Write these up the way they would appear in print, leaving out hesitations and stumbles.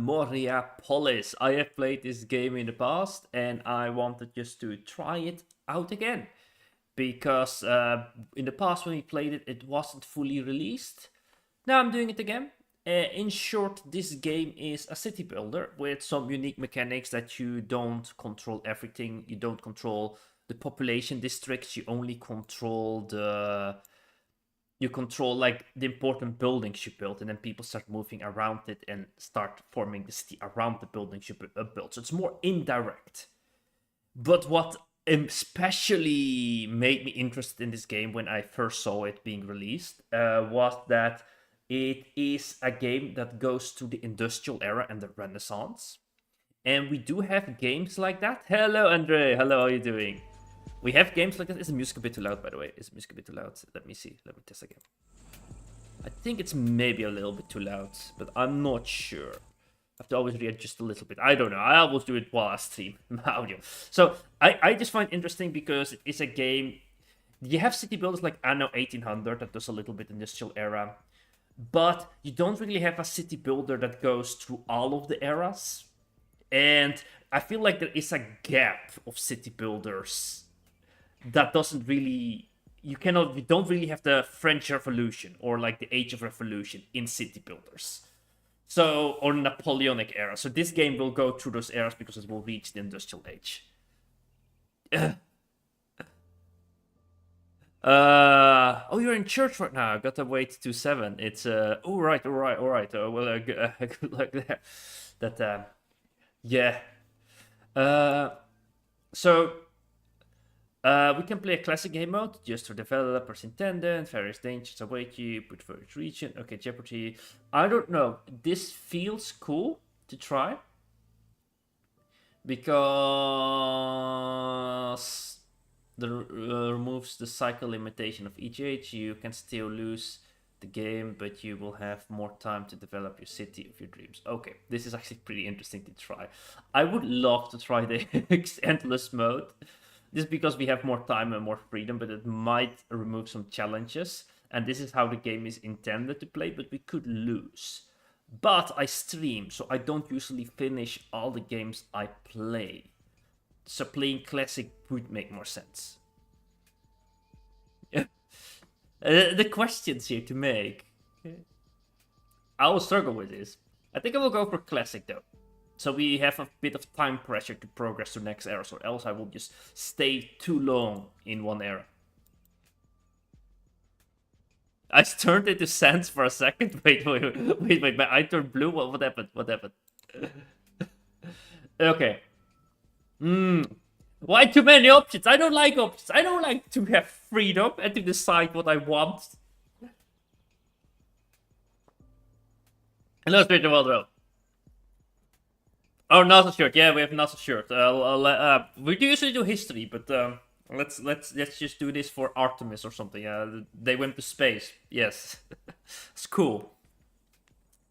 MEMORIAPOLIS. I have played this game in the past and I wanted just to try it out again. Because in the past when we played it, it wasn't fully released. Now I'm doing it again. In short, this game is a city builder with some unique mechanics that you don't control everything. You don't control the population districts. You only control like the important buildings you built, and then people start moving around it and start forming the city around the buildings you built. So it's more indirect. But what especially made me interested in this game when I first saw it being released was that it is a game that goes through the industrial era and the Renaissance. And we do have games like that. Hello, Andre. Hello, how are you doing? We have games like that. Is the music a bit too loud, by the way? Is the music a bit too loud? Let me see. Let me test again. I think it's maybe a little bit too loud, but I'm not sure. I have to always readjust a little bit. I don't know. I always do it while I stream audio. So I just find it interesting because it's a game. You have city builders like Anno 1800 that does a little bit industrial era. But you don't really have a city builder that goes through all of the eras. And I feel like there is a gap of city builders that doesn't really... You don't really have the French Revolution or like the Age of Revolution in city builders. So, or Napoleonic era. So this game will go through those eras because it will reach the industrial age. Oh, you're in church right now. I gotta wait to 7. It's all right. Well, good luck there. That yeah. So we can play a classic game mode just for developers intended. Various dangers await you. Put for each region. Okay, Jeopardy. I don't know. This feels cool to try because removes the cycle limitation of each age. You can still lose the game, but you will have more time to develop your city of your dreams. Okay, this is actually pretty interesting to try. I would love to try the endless mode, just because we have more time and more freedom, but it might remove some challenges. And this is how the game is intended to play, but we could lose. But I stream, so I don't usually finish all the games I play. So playing classic would make more sense. The questions here to make. I will struggle with this. I think I will go for classic though. So we have a bit of time pressure to progress to next eras, or else I will just stay too long in one era. I turned into sands for a second. Wait. I turned blue. What happened? Okay. Why too many options? I don't like options. I don't like to have freedom and to decide what I want. Hello, Spiritual World. Oh, NASA shirt. Yeah, we have NASA shirt. We do usually do history, but let's just do this for Artemis or something. They went to space. Yes, it's cool.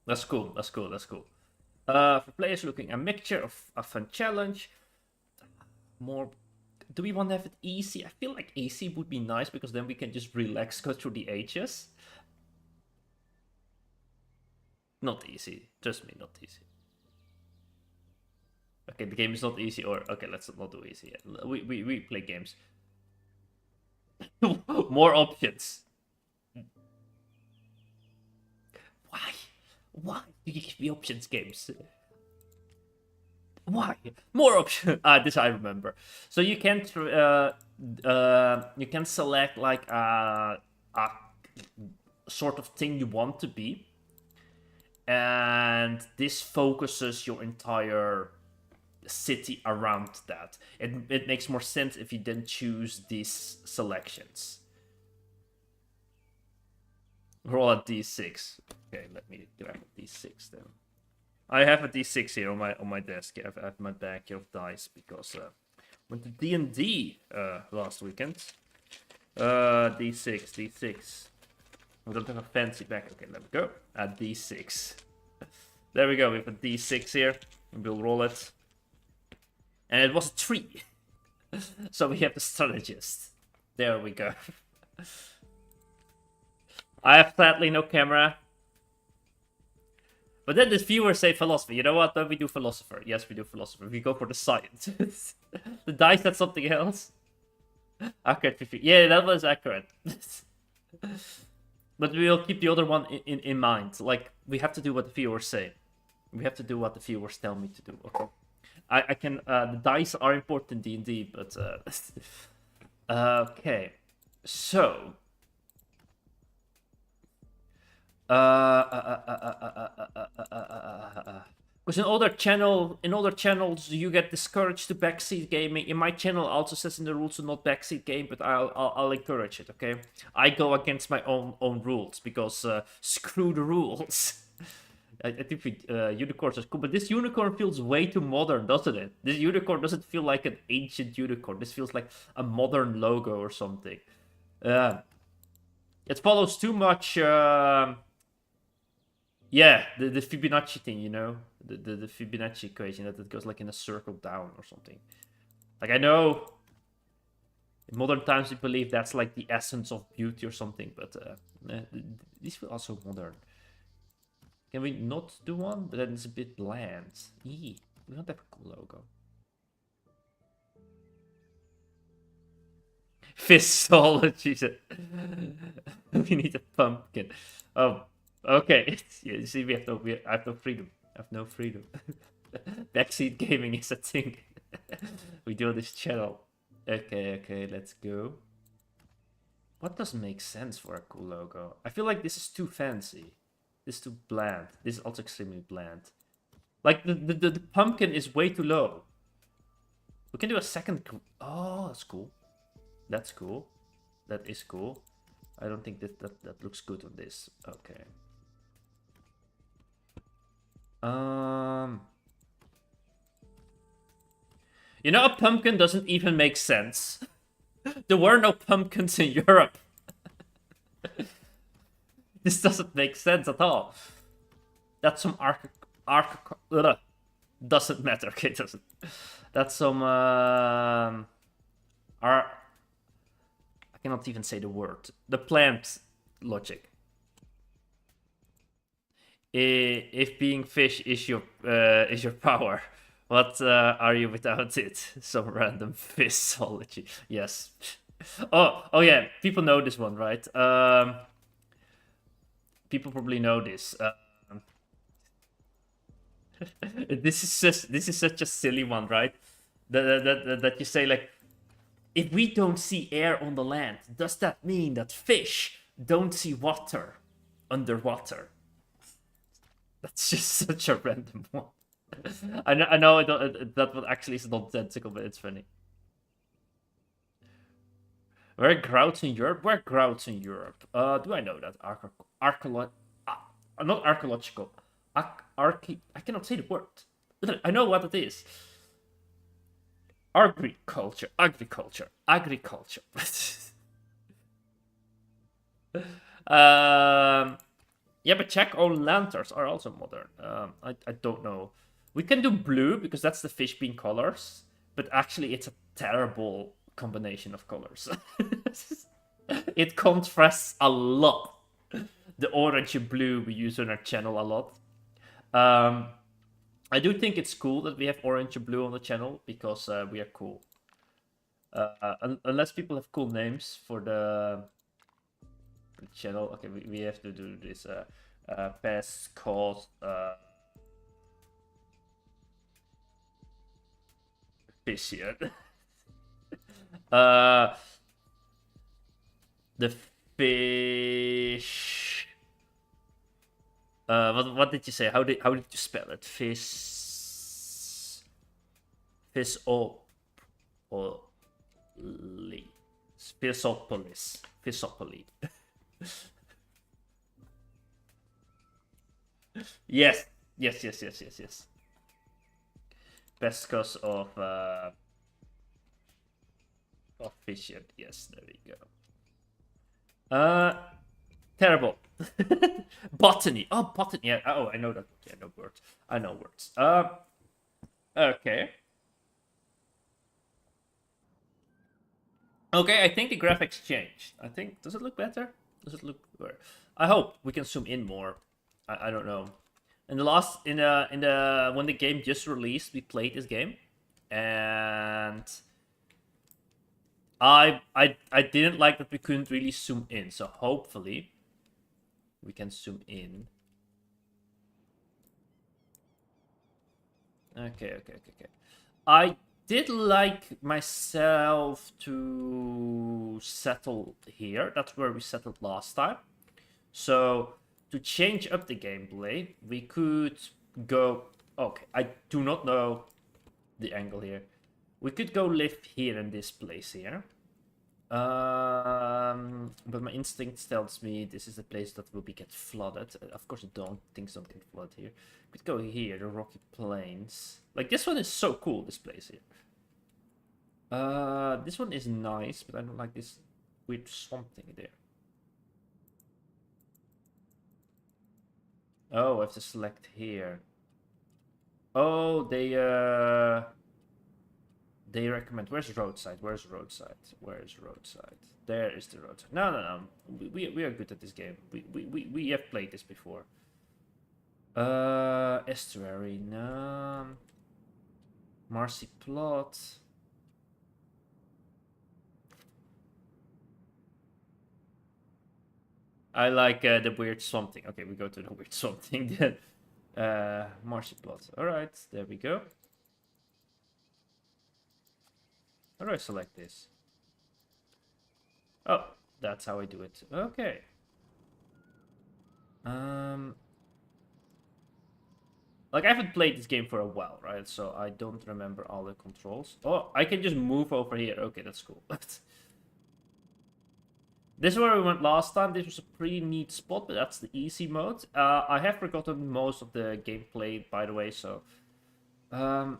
That's cool. For players looking a mixture of a fun challenge. More. Do we want to have it easy? I feel like easy would be nice because then we can just relax, go through the ages. Not easy. Trust me, not easy. Okay, the game is not easy, or okay, let's not do easy. We play games. More options. Why do you give me options games? Why? More options. This I remember. So you can select like a sort of thing you want to be, and this focuses your entire city around that. It makes more sense if you then choose these selections. Roll a d6. Okay, let me grab a d6 then. I have a d6 here on my desk. I have my bag here of dice because went to D&D last weekend. D6. I don't have a fancy bag. Okay, let me go. A d6. There we go. We have a d6 here. We'll roll it. And it was a 3. So we have the strategist. There we go. I have sadly no camera. But then the viewers say philosophy. You know what? Then we do philosopher. Yes, we do philosopher. We go for the science. The dice said something else. Accurate 50. Yeah, that was accurate. But we'll keep the other one in mind. Like, we have to do what the viewers say. We have to do what the viewers tell me to do. Okay. I can. The dice are important in D&D, but okay. So. Because in other channels you get discouraged to backseat gaming. In my channel also says in the rules to not backseat game, but I'll encourage it. Okay, I go against my own rules because screw the rules. I think unicorns are cool, but this unicorn feels way too modern, doesn't it? This unicorn doesn't feel like an ancient unicorn. This feels like a modern logo or something. It follows too much. Yeah, the Fibonacci thing, you know, the Fibonacci equation that it goes like in a circle down or something. Like, I know in modern times we believe that's like the essence of beauty or something, but these feel also modern. Can we not do one? But then it's a bit bland. Eee, we don't have a cool logo. Fistology. We need a pumpkin. Oh. Okay, yeah, you see, I have no freedom. I have no freedom. Backseat gaming is a thing. We do on this channel. Okay, let's go. What doesn't make sense for a cool logo? I feel like this is too fancy. This is too bland. This is also extremely bland. Like, the pumpkin is way too low. We can do a second... Oh, that's cool. That's cool. That is cool. I don't think that looks good on this. Okay. You know, a pumpkin doesn't even make sense. There were no pumpkins in Europe. This doesn't make sense at all. That's some doesn't matter. Okay, doesn't. That's some I cannot even say the word. The plant logic. If being fish is your power, what are you without it? Some random fishology. Yes. Oh yeah. People know this one, right? People probably know this. This is such a silly one, right? That you say, like, if we don't see air on the land, does that mean that fish don't see water underwater? That's just such a random one. I know that one actually is nonsensical, but it's funny. Where grouts in Europe? Where grouts in Europe? Do I know that? Not archaeological. I cannot say the word. I know what it is. Agriculture. Yeah, but Czech own lanterns are also modern. I don't know. We can do blue because that's the fish bean colors, but actually it's a terrible combination of colors. It contrasts a lot. The orange and blue we use on our channel a lot. I do think it's cool that we have orange and blue on the channel because we are cool. Unless people have cool names for the channel. Okay, we have to do this. Pest, cause, fishion. The fish. What did you say? How did you spell it? Fissopolis. Yes. Best cause of fission. Yes, there we go. Terrible. Botany. Oh, botany. Yeah. Oh, I know that. Yeah, no words. I know words. Okay. Okay, I think the graphics changed. I think, does it look better? Does it look better? I hope we can zoom in more. I don't know. In the last, when the game just released, we played this game, and I didn't like that we couldn't really zoom in. So hopefully, we can zoom in. Okay. I did like myself to settle here. That's where we settled last time. So to change up the gameplay, we could go... Okay, I do not know the angle here. We could go live here in this place here. But my instinct tells me this is a place that will get flooded. Of course, I don't think something can flood here. We could go here, the rocky plains. Like, this one is so cool, this place here. This one is nice, but I don't like this weird swamp thing there. Oh, I have to select here. Oh, they recommend. Where's roadside? Where's roadside? Where's roadside? There is the roadside. No. We are good at this game. We have played this before. Estuary. No. Marcy plot. I like the weird something. Okay, we go to the weird something then. Marcy plot. Alright, there we go. How do I select this? Oh, that's how I do it. Okay. Like, I haven't played this game for a while, right? So I don't remember all the controls. Oh, I can just move over here. Okay, that's cool. This is where we went last time. This was a pretty neat spot, but that's the easy mode. I have forgotten most of the gameplay, by the way, so... I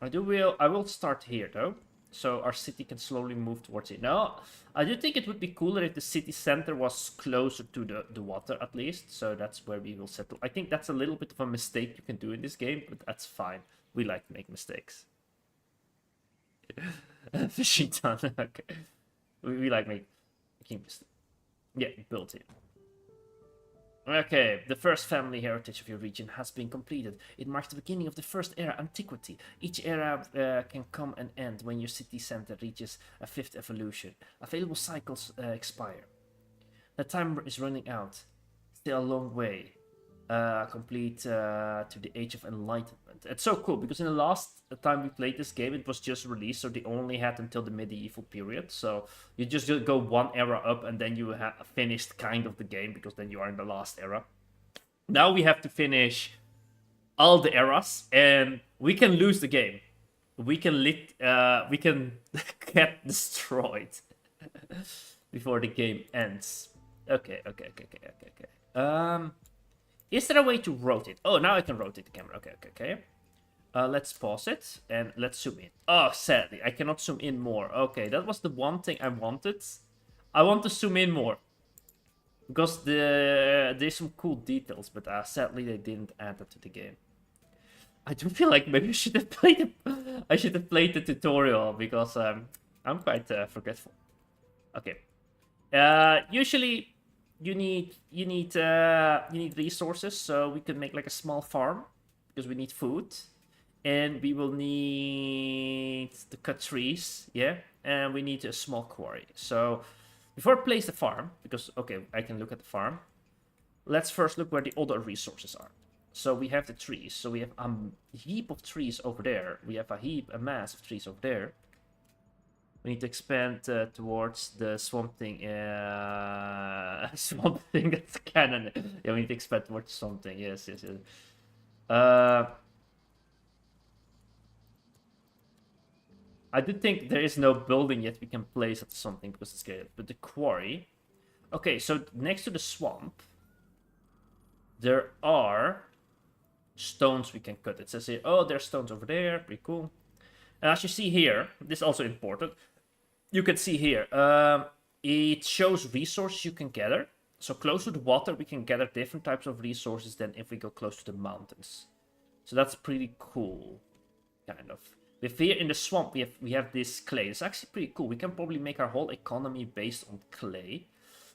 will start here, though. So our city can slowly move towards it. Now, I do think it would be cooler if the city center was closer to the water, at least. So that's where we will settle. I think that's a little bit of a mistake you can do in this game, but that's fine. We like to make mistakes. Fishing town, okay. We like making mistakes. Yeah, built it. Okay, the first family heritage of your region has been completed. It marks the beginning of the first era, antiquity. Each era can come and end when your city center reaches a fifth evolution. Available cycles expire. The timer is running out. Still a long way. Complete to the Age of Enlightenment. It's so cool, because in the last time we played this game, it was just released, so they only had until the medieval period. So you just go one era up, and then you have finished kind of the game, because then you are in the last era. Now we have to finish all the eras, and we can lose the game. We can get destroyed before the game ends. Okay. Is there a way to rotate? Oh, now I can rotate the camera. Okay. Let's pause it and let's zoom in. Oh, sadly, I cannot zoom in more. Okay, that was the one thing I wanted. I want to zoom in more. Because there's some cool details, but sadly they didn't add that to the game. I do feel like maybe I should have played the tutorial, because I'm quite forgetful. Okay. Usually you need resources, so we can make like a small farm, because we need food, and we will need to cut trees, yeah, and we need a small quarry. So before I place the farm, because okay, I can look at the farm, let's first look where the other resources are. So we have the trees, so we have a heap of trees over there, we have a mass of trees over there. We need to expand towards the swamp thing. Swamp thing, that's canon. Yeah, we need to expand towards something. Yes. I do think there is no building yet we can place at something, because it's scaled. But the quarry... Okay, so next to the swamp, there are stones we can cut. It says here, oh, there's stones over there. Pretty cool. And as you see here, this is also important. You can see here, it shows resources you can gather. So close to the water, we can gather different types of resources than if we go close to the mountains. So that's pretty cool, kind of. With here in the swamp, we have this clay. It's actually pretty cool. We can probably make our whole economy based on clay.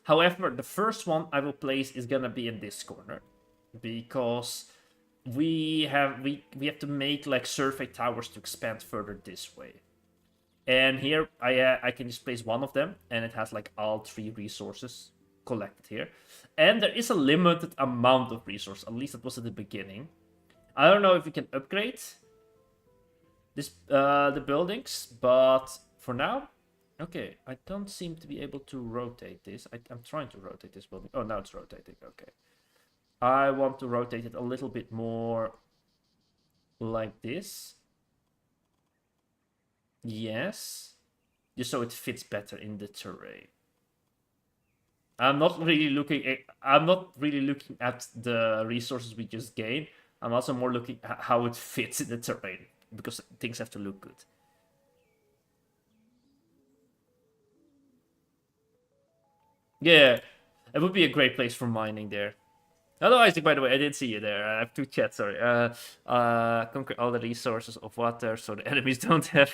However, the first one I will place is gonna be in this corner, because we have to make like survey towers to expand further this way. And here I can just place one of them, and it has like all 3 resources collected here. And there is a limited amount of resource, at least it was at the beginning. I don't know if we can upgrade this the buildings, but for now, okay, I don't seem to be able to rotate this. I'm trying to rotate this building. Oh, now it's rotating. Okay. I want to rotate it a little bit more like this. Yes. Just so it fits better in the terrain. I'm not really looking at the resources we just gained. I'm also more looking at how it fits in the terrain, because things have to look good. Yeah, it would be a great place for mining there. Hello, Isaac, by the way, I did see you there. I have 2 chats, sorry. Conquer all the resources of water so the enemies don't have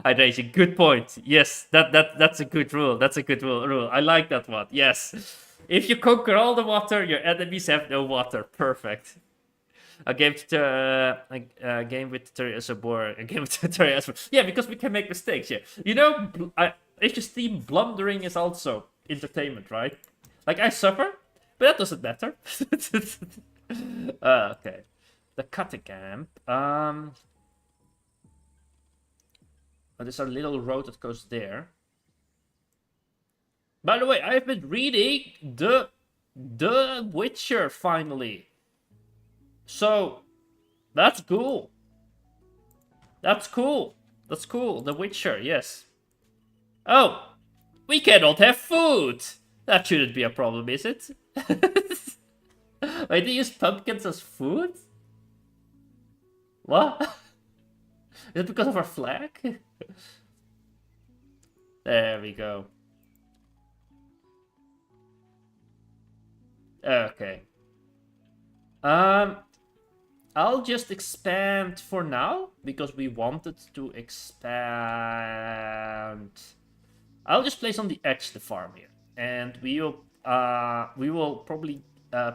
hydration. Good point. Yes, that's a good rule. That's a good rule. I like that one. Yes. If you conquer all the water, your enemies have no water. Perfect. A game with Terry is a bore. A game with Terry is yeah, because we can make mistakes. Yeah, you know, if you steam blundering is also entertainment, right? Like I suffer, but that doesn't matter. Okay, the cutting camp. Oh, there's a little road that goes there. By the way, I've been reading the Witcher finally. So, that's cool. That's cool. That's cool. The Witcher, yes. Oh, we cannot have food. That shouldn't be a problem, is it? Wait, they use pumpkins as food? What? Is it because of our flag? There we go. Okay. I'll just expand for now, because we wanted to expand. I'll just place on the edge the farm here, and we will probably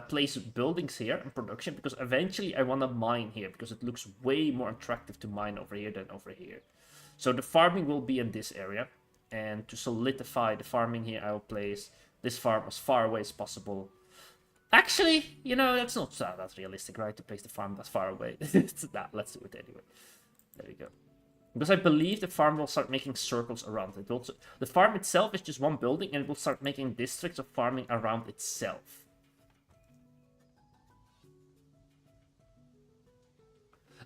place buildings here in production, because eventually I want to mine here, because it looks way more attractive to mine over here than over here. So the farming will be in this area, and to solidify the farming here, I will place this farm as far away as possible. Actually, you know, that's not that realistic, right? To place the farm that far away. Nah, let's do it anyway. There we go. Because I believe the farm will start making circles around it. Also, the farm itself is just one building, and it will start making districts of farming around itself.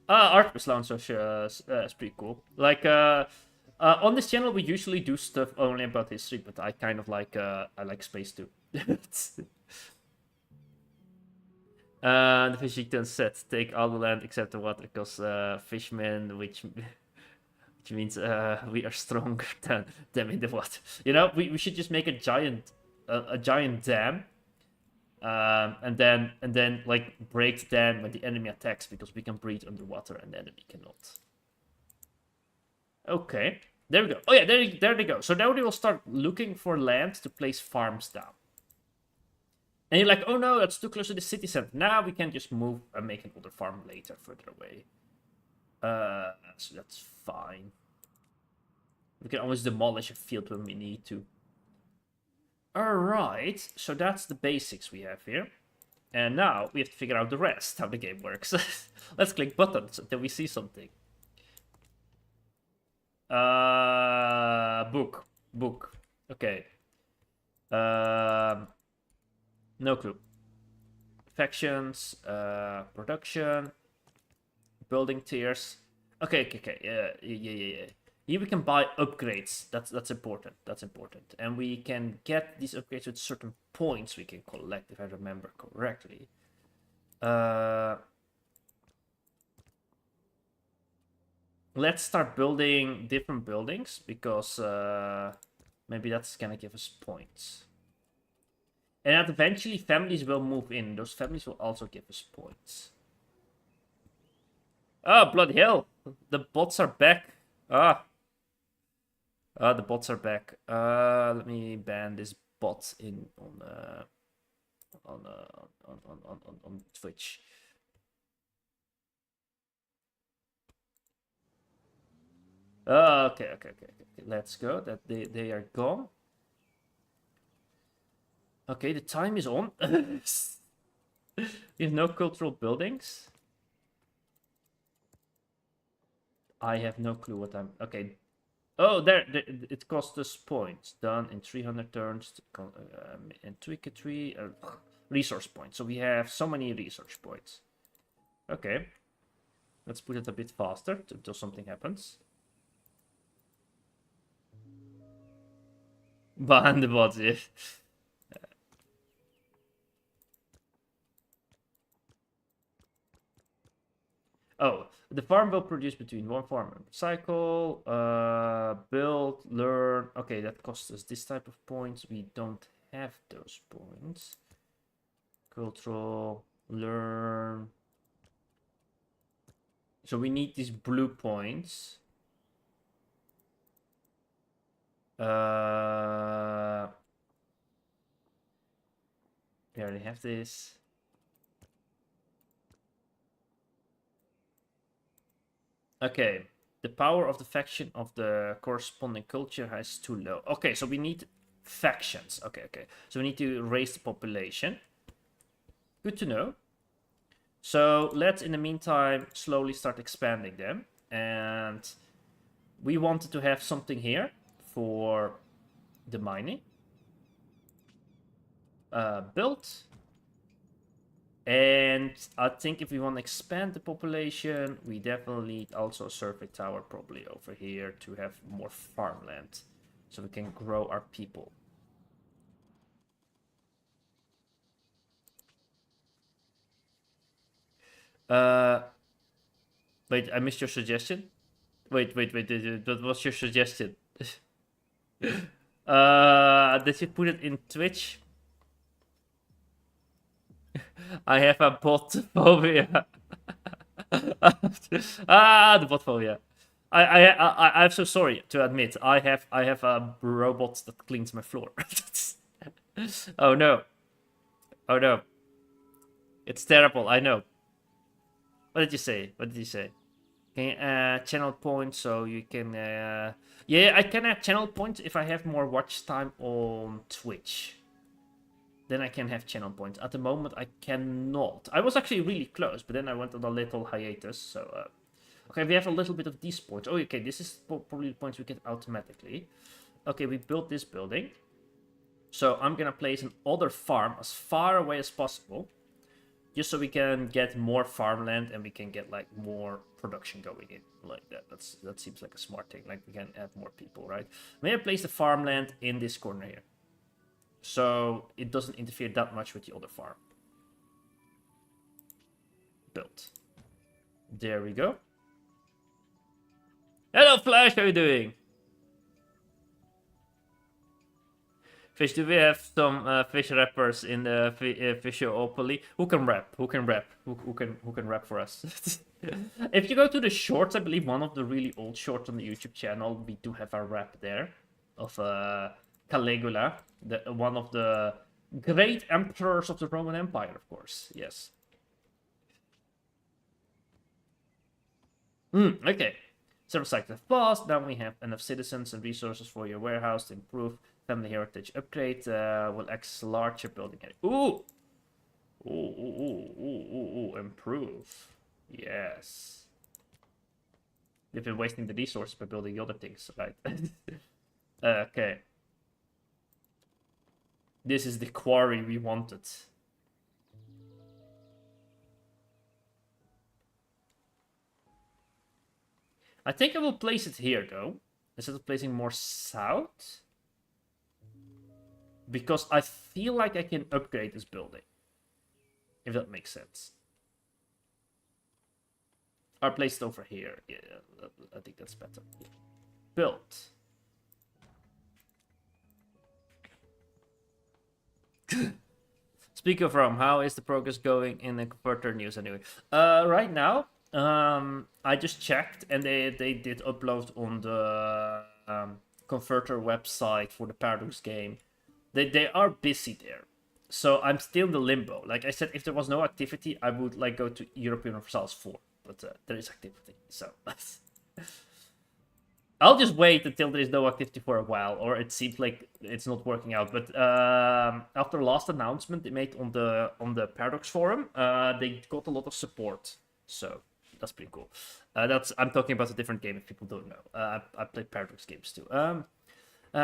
Artemis Launcher is pretty cool. Like, on this channel, we usually do stuff only about history, but I kind of like, I like space too. The Vegeta said, take all the land except the water, because fishmen, which means we are stronger than them in the water. You know, we should just make a giant dam, and then like break the dam when the enemy attacks, because we can breathe underwater and the enemy cannot. Okay, there we go. Oh yeah, there they go. So now they will start looking for land to place farms down. And you're like, oh no, that's too close to the city center. Now we can just move and make another farm later, further away. So that's fine. We can always demolish a field when we need to. Alright, so that's the basics we have here. And now we have to figure out the rest, how the game works. Let's click buttons until we see something. Book. Okay. No clue. Factions, production, building tiers. Okay. Yeah. Here we can buy upgrades. That's important. And we can get these upgrades with certain points we can collect, if I remember correctly. Let's start building different buildings, because maybe that's gonna give us points. And eventually families will move in. Those families will also give us points. Oh, bloody hell. The bots are back. The bots are back. Let me ban this bot in on Twitch. Okay. Let's go. That they are gone. Okay, the time is on. We have no cultural buildings. I have no clue what I'm... Okay. Oh, there it cost us points. Done in 300 turns. And tweak a tree. Resource points. So we have so many research points. Okay. Let's put it a bit faster until something happens. Behind the body. Oh, the farm will produce between one farm and cycle. Build, learn. Okay, that costs us this type of points. We don't have those points. Cultural, learn. So we need these blue points. We already have this. Okay, the power of the faction of the corresponding culture is too low. Okay, so we need factions. Okay. So we need to raise the population. Good to know. So let's, in the meantime, slowly start expanding them. And we wanted to have something here for the mining. Built. And I think if we want to expand the population, we definitely need also a survey tower probably over here to have more farmland. So we can grow our people. Wait, I missed your suggestion. Wait, what was your suggestion? Did you put it in Twitch? I have a bot phobia. The bot phobia. I'm so sorry to admit. I have a robot that cleans my floor. Oh no. Oh no. It's terrible. I know. What did you say? Can you channel points so you can... Yeah, I can add channel points if I have more watch time on Twitch. Then I can have channel points. At the moment, I cannot. I was actually really close, but then I went on a little hiatus. So, okay, we have a little bit of these points. Oh, okay, this is probably the points we get automatically. Okay, we built this building. So I'm gonna place another farm as far away as possible. Just so we can get more farmland and we can get like more production going in like that. That seems like a smart thing. Like we can add more people, right? May I place the farmland in this corner here? So it doesn't interfere that much with the other farm. Built. There we go. Hello Flash, how are you doing? Fish, do we have some fish rappers in the Fishoopoly? Who can rap? Who can rap for us? If you go to the shorts, I believe one of the really old shorts on the YouTube channel, we do have a rap there of Caligula, one of the great emperors of the Roman Empire, of course. Yes. Okay. Several cycles have passed. Now we have enough citizens and resources for your warehouse to improve. Family heritage upgrade will access larger building area. Ooh! Ooh, improve. Yes. We've been wasting the resources by building the other things, right? Okay. This is the quarry we wanted. I think I will place it here, though. Instead of placing more south. Because I feel like I can upgrade this building. If that makes sense. Or place it over here. Yeah, I think that's better. Yeah. Built. Speaking of Rome, how is the progress going in the converter news anyway? Right now, I just checked and they did upload on the converter website for the Paradox game. They are busy there. So I'm still in the limbo. Like I said, if there was no activity, I would like go to European Universalis 4. But there is activity, so... I'll just wait until there is no activity for a while, or it seems like it's not working out. But after last announcement they made on the Paradox forum, they got a lot of support, so that's pretty cool. I'm talking about a different game if people don't know. I play Paradox games too.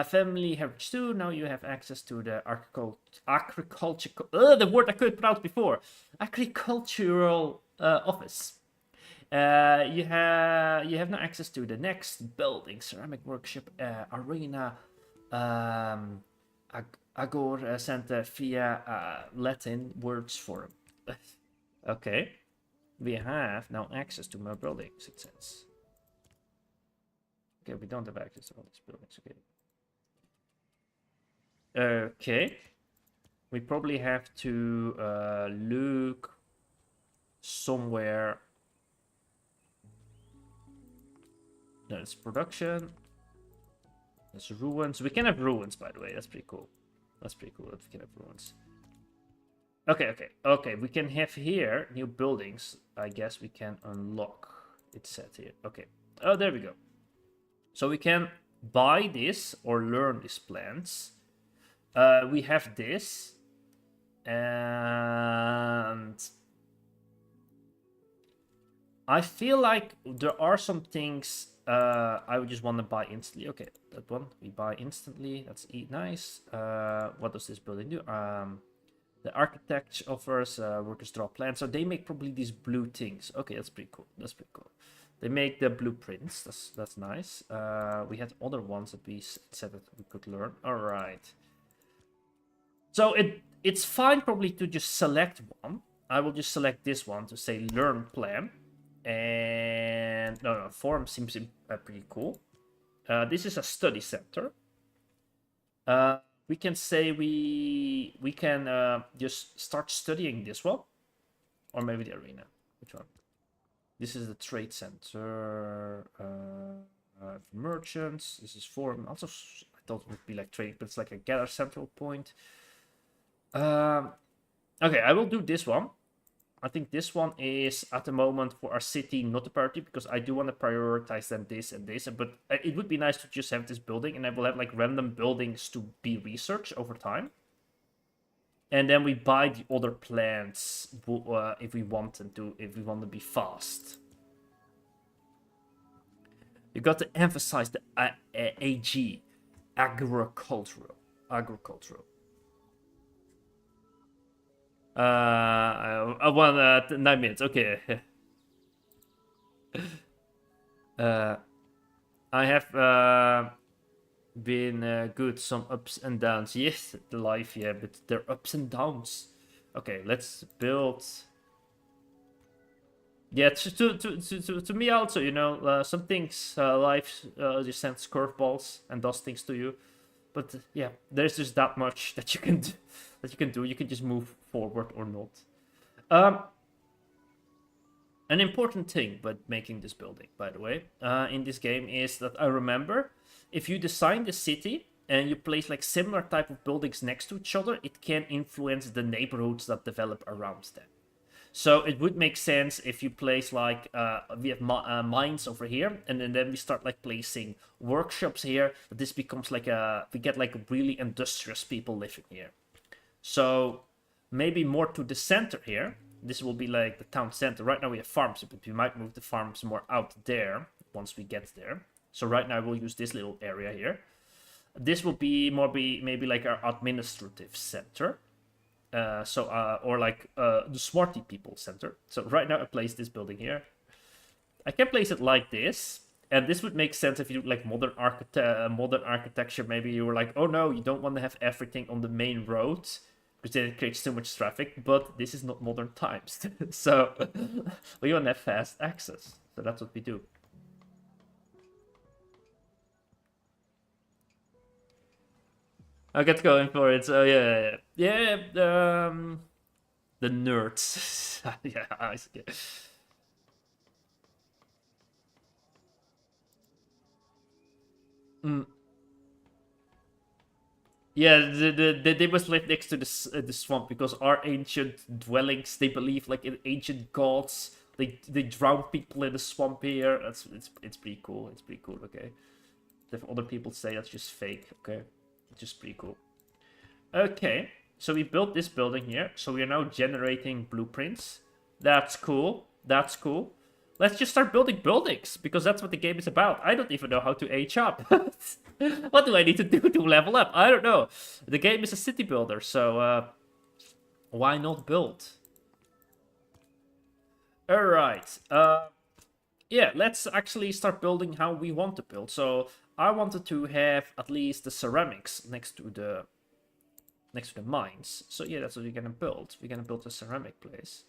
Family heritage too. Now you have access to the agricultural. The word I couldn't pronounce before. Agricultural office. You have no access to the next building, ceramic workshop, arena, agor center via Latin words forum. Okay, we have now access to more buildings. It says. Okay, we don't have access to all these buildings. Okay, we probably have to look somewhere. There's production. There's ruins. We can have ruins, by the way. That's pretty cool. That's pretty cool that we can have ruins. Okay. We can have here new buildings. I guess we can unlock. It's set here. Okay. Oh, there we go. So we can buy this or learn these plans. We have this. And I feel like there are some things I would just want to buy instantly. Okay, that one we buy instantly. That's nice. What does this building do? The architect offers workers draw plans, so they make probably these blue things. Okay, that's pretty cool. That's pretty cool. They make the blueprints. That's nice. We had other ones that we said that we could learn. All right. So it's fine probably to just select one. I will just select this one to say learn plan. And no, forum seems pretty cool. This is a study center. We can say we can just start studying this one, or maybe the arena. Which one? This is the trade center. Merchants. This is forum. Also, I thought it would be like trading, but it's like a gather central point. Okay, I will do this one. I think this one is at the moment for our city not a priority because I do want to prioritize then this and this. But it would be nice to just have this building, and I will have like random buildings to be researched over time. And then we buy the other plants if we want them to, if we want to be fast. You got to emphasize the AG, agricultural. I want 9 minutes. Okay. I have been good. Some ups and downs. Yes, the life, yeah, but they're ups and downs. Okay, let's build. Yeah, to me also, you know, some things life just sends curveballs and does things to you. But yeah, there's just that much that you can do. You can just move forward or not. An important thing about making this building, by the way, in this game is that I remember if you design the city and you place like similar type of buildings next to each other, it can influence the neighborhoods that develop around them. So it would make sense if you place like we have mines over here, and then we start like placing workshops here. This becomes like we get like really industrious people living here. So maybe more to the center here. This will be like the town center. Right now we have farms, but we might move the farms more out there once we get there. So right now we'll use this little area here. This will be maybe like our administrative center. Or like the smarty people center. So right now I place this building here. I can place it like this, and this would make sense if you do like modern architecture. Maybe you were like, oh no, you don't want to have everything on the main road because then it creates too much traffic. But this is not modern times, so we want to have fast access. So that's what we do. I get going for it. So yeah. The nerds. Yeah, I see. Yeah, they must live next to the swamp because our ancient dwellings, they believe like in ancient gods. They drown people in the swamp here. It's pretty cool. It's pretty cool. Okay. If other people say that's just fake, okay? It's just pretty cool. Okay, so we built this building here. So we are now generating blueprints. That's cool. That's cool. Let's just start building buildings, because that's what the game is about. I don't even know how to age up. What do I need to do to level up? I don't know. The game is a city builder, so why not build? Alright. Yeah, let's actually start building how we want to build. So I wanted to have at least the ceramics next to the mines. So yeah, that's what we're gonna build. We're gonna build a ceramic place.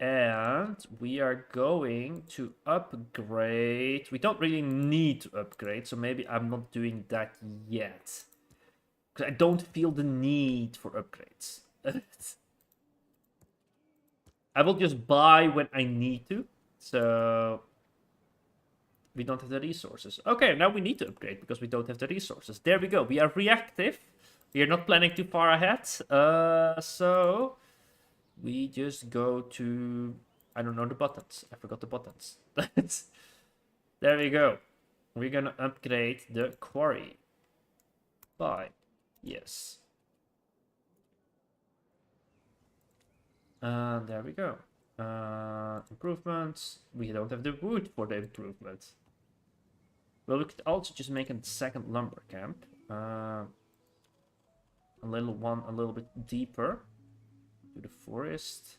And we are going to upgrade. We don't really need to upgrade, so maybe I'm not doing that yet. Because I don't feel the need for upgrades. I will just buy when I need to. So we don't have the resources. Okay, now we need to upgrade because we don't have the resources. There we go. We are reactive. We are not planning too far ahead. So we just go to... I don't know the buttons. I forgot the buttons. There we go. We're gonna upgrade the quarry. Bye. Yes. There we go. Improvements. We don't have the wood for the improvements. Well, we could also just make a second lumber camp. A little bit deeper to the forest.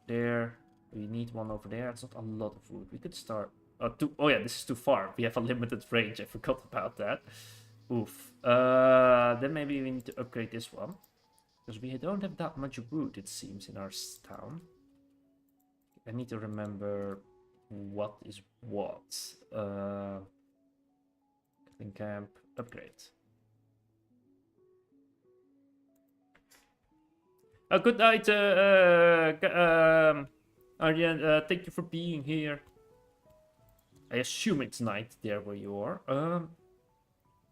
There. We need one over there. It's not a lot of wood. We could start... Oh yeah, this is too far. We have a limited range. I forgot about that. Oof. Then maybe we need to upgrade this one. Because we don't have that much wood, it seems, in our town. I need to remember what is what. Crafting camp, upgrade. Good night, Arjen. Thank you for being here. I assume it's night there where you are.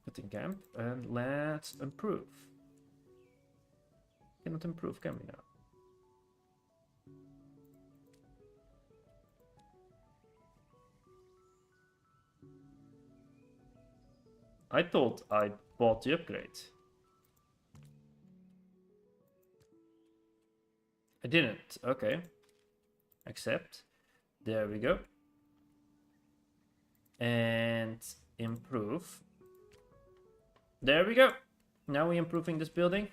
Crafting camp, and let's improve. Cannot improve, can we now? I thought I bought the upgrade. I didn't. Okay. Accept. There we go. And improve. There we go. Now we're improving this building.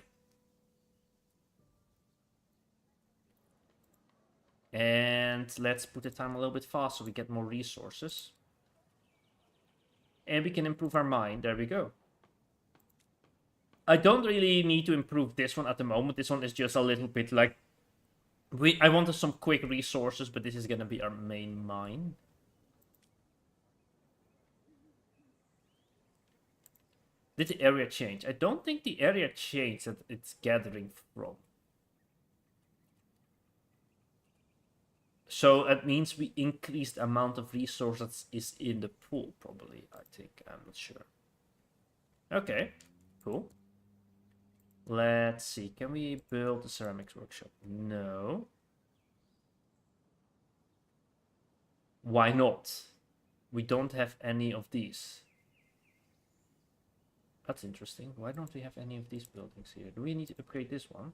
And let's put the time a little bit fast so we get more resources. And we can improve our mine. There we go. I don't really need to improve this one at the moment. This one is just a little bit like... I wanted some quick resources, but this is going to be our main mine. Did the area change? I don't think the area changed that it's gathering from. So that means we increased the amount of resources is in the pool, probably, I think. I'm not sure. Okay, cool. Let's see. Can we build a ceramics workshop? No. Why not? We don't have any of these. That's interesting. Why don't we have any of these buildings here? Do we need to upgrade this one?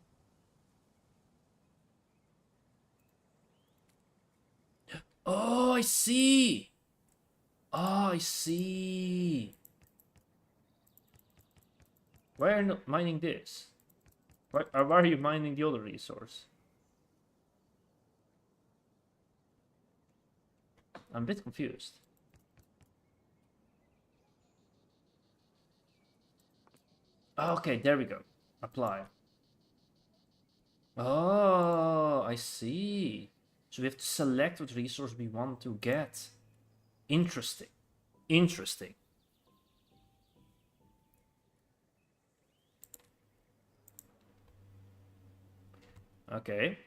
Oh, I see. Oh, I see. Why are you not mining this? Why are you mining the other resource? I'm a bit confused. Okay, there we go. Apply. Oh, I see. So we have to select what resource we want to get. Interesting. Interesting. Okay.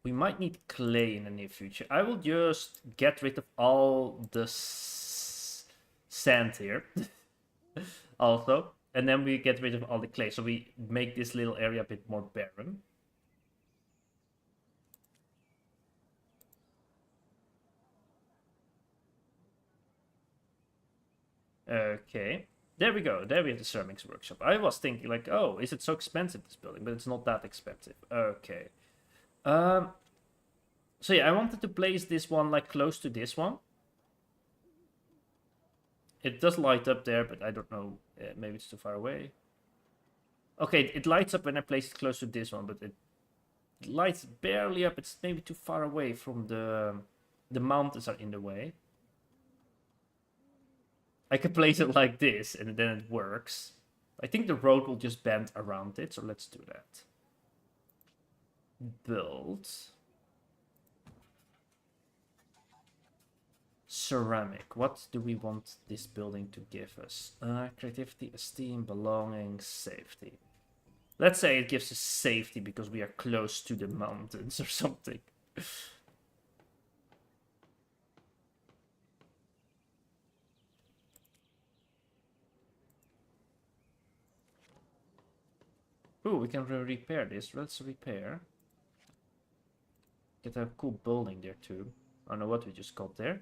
We might need clay in the near future. I will just get rid of all the sand here. Also. And then we get rid of all the clay. So we make this little area a bit more barren. Okay. There we go. There we have the ceramics workshop. I was thinking like, oh, is it so expensive, this building? But it's not that expensive. Okay. So yeah, I wanted to place this one like close to this one. It does light up there, but I don't know. Maybe it's too far away. Okay, it lights up when I place it close to this one, but it lights barely up. It's maybe too far away from the mountains are in the way. I can place it like this, and then it works. I think the road will just bend around it, so let's do that. Build. Ceramic. What do we want this building to give us? Creativity, esteem, belonging, safety. Let's say it gives us safety because we are close to the mountains or something. Ooh, we can repair this. Let's repair. Get a cool building there too. I don't know what we just got there.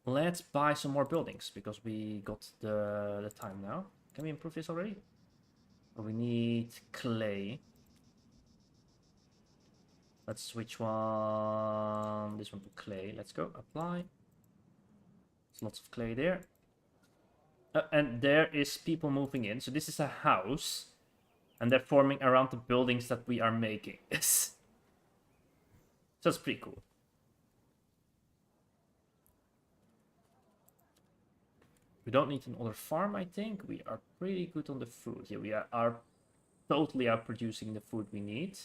Let's buy some more buildings because we got the time now. Can we improve this already? Oh, we need clay. Let's switch one. This one to clay. Let's go. Apply. There's lots of clay there. And there is people moving in. So this is a house. And they're forming around the buildings that we are making. So that's pretty cool. We don't need another farm, I think. We are pretty good on the food. Yeah, we are totally outproducing the food we need.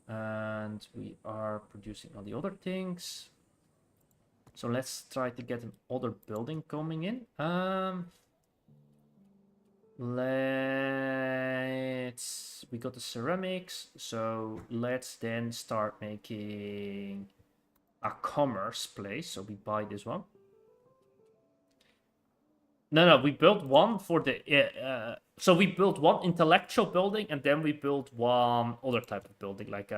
And we are producing all the other things. So let's try to get another building coming in. We got the ceramics, so let's then start making a commerce place. So we buy this one. No, we built one for the so we built one intellectual building, and then we built one other type of building, like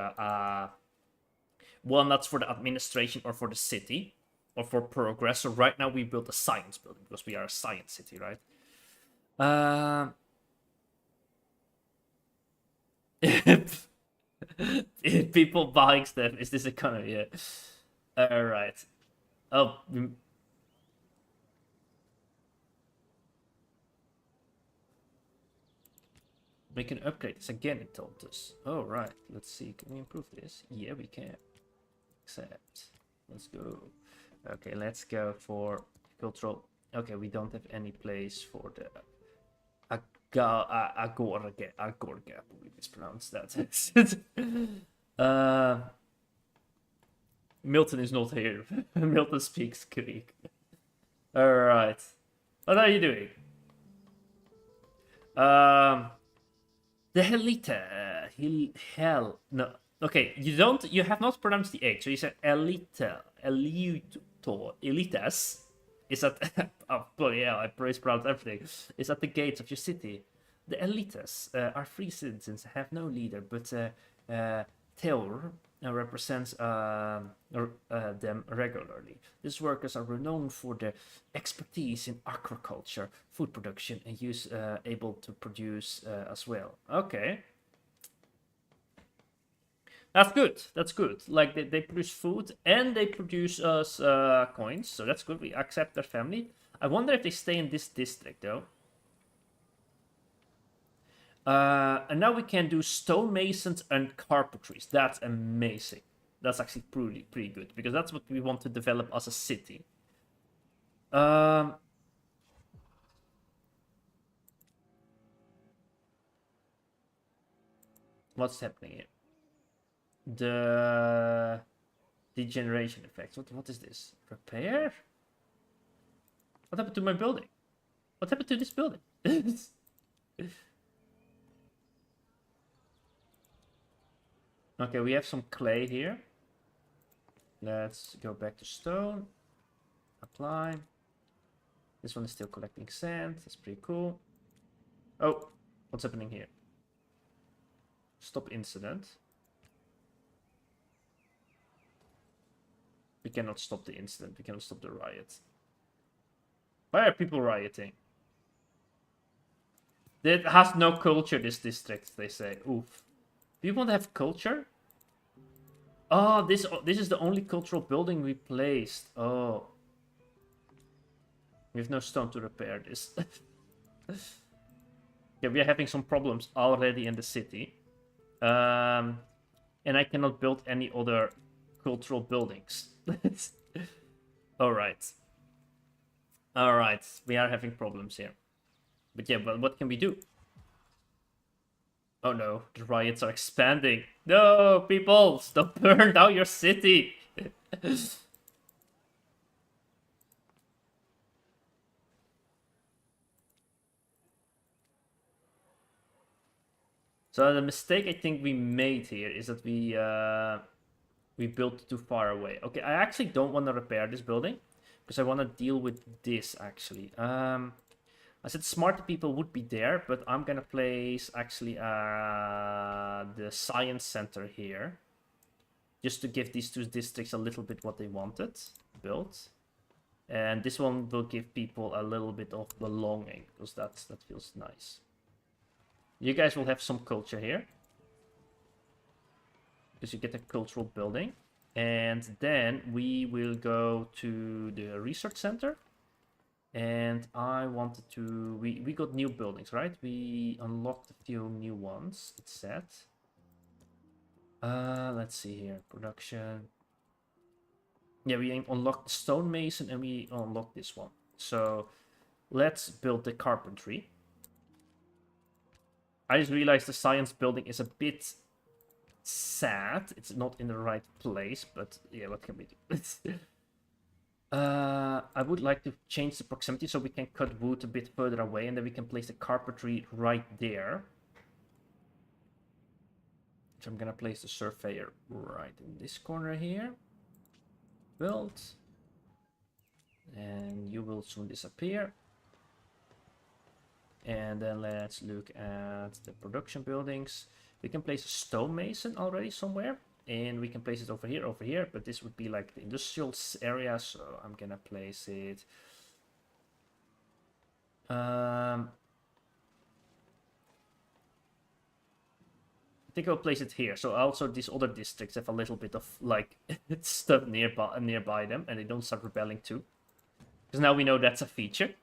one that's for the administration or for the city or for progress. So right now we built a science building because we are a science city, right? People buying stuff. Is this economy? Yeah. All right. Oh. We can upgrade this again, it told us. Oh, right. Let's see. Can we improve this? Yeah, we can. Accept. Let's go. Okay, let's go for cultural. Okay, we don't have any place for the Agorga. We mispronounced that. Milton is not here. Milton speaks Greek. Alright. What are you doing? The Helita. No. Okay, you have not pronounced the H, so you said Elita. Elitas. Is that, oh, bloody hell, I mispronounced everything. Is at the gates of your city. The Elitas are free citizens, have no leader, but Theor represents them regularly. These workers are renowned for their expertise in agriculture, food production, and able to produce as well. Okay. That's good. That's good. Like they produce food and they produce us coins, so that's good. We accept their family. I wonder if they stay in this district though. And now we can do stonemasons and carpentries. That's amazing. That's actually pretty good because that's what we want to develop as a city. What's happening here? The degeneration effects. What is this? Repair? What happened to my building? What happened to this building? Okay, we have some clay here. Let's go back to stone. Apply. This one is still collecting sand. That's pretty cool. Oh, what's happening here? Stop incident. We cannot stop the incident. We cannot stop the riot. Why are people rioting? It has no culture, this district, they say. Oof. Do you want to have culture? Oh, this is the only cultural building we placed. Oh. We have no stone to repair this. Yeah, we are having some problems already in the city. And I cannot build any other cultural buildings. Alright. Alright, we are having problems here. But yeah, well, what can we do? Oh no, the riots are expanding. No, people, stop burn down your city. So the mistake I think we made here is that we built too far away. Okay, I actually don't want to repair this building because I want to deal with this actually. I said smarter people would be there, but I'm gonna place actually the science center here, just to give these two districts a little bit what they wanted built, and this one will give people a little bit of belonging because that feels nice. You guys will have some culture here because you get a cultural building, and then we will go to the research center. And I wanted to... We got new buildings, right? We unlocked a few new ones, it said. Let's see here. Production. Yeah, we unlocked the stonemason and we unlocked this one. So let's build the carpentry. I just realized the science building is a bit sad. It's not in the right place, but yeah, what can we do? I would like to change the proximity so we can cut wood a bit further away and then we can place the carpentry right there. So I'm gonna place the surveyor right in this corner here. Build. And you will soon disappear. And then let's look at the production buildings. We can place a stonemason already somewhere. And we can place it over here, but this would be like the industrial area, so I'm gonna place it. I think I'll place it here. So also these other districts have a little bit of like stuff nearby them, and they don't start rebelling too. Because now we know that's a feature.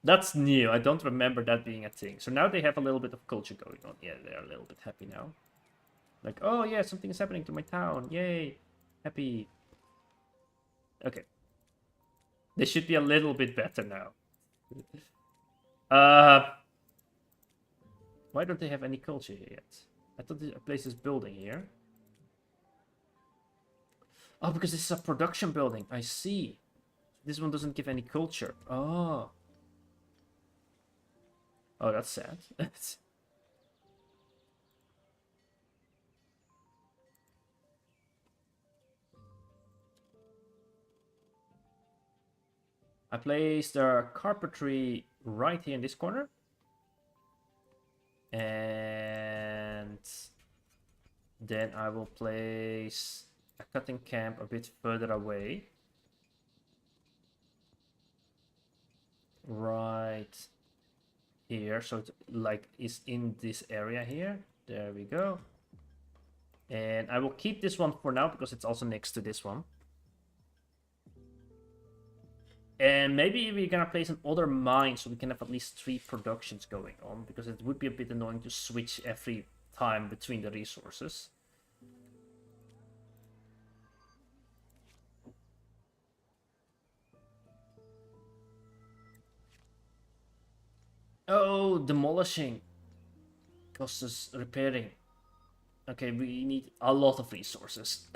That's new. I don't remember that being a thing. So now they have a little bit of culture going on. Yeah, they're a little bit happy now. Like, oh yeah, something is happening to my town. Yay. Happy. Okay. They should be a little bit better now. Why don't they have any culture here yet? I thought I placed this building here. Oh, because this is a production building. I see. This one doesn't give any culture. Oh. Oh, that's sad. I placed the carpentry right here in this corner. And then I will place a cutting camp a bit further away. Right here, so it like is in this area here. There we go. And I will keep this one for now because it's also next to this one. And maybe we're gonna place another mine so we can have at least 3 productions going on, because it would be a bit annoying to switch every time between the resources. Oh, demolishing costs us repairing. Okay, we need a lot of resources.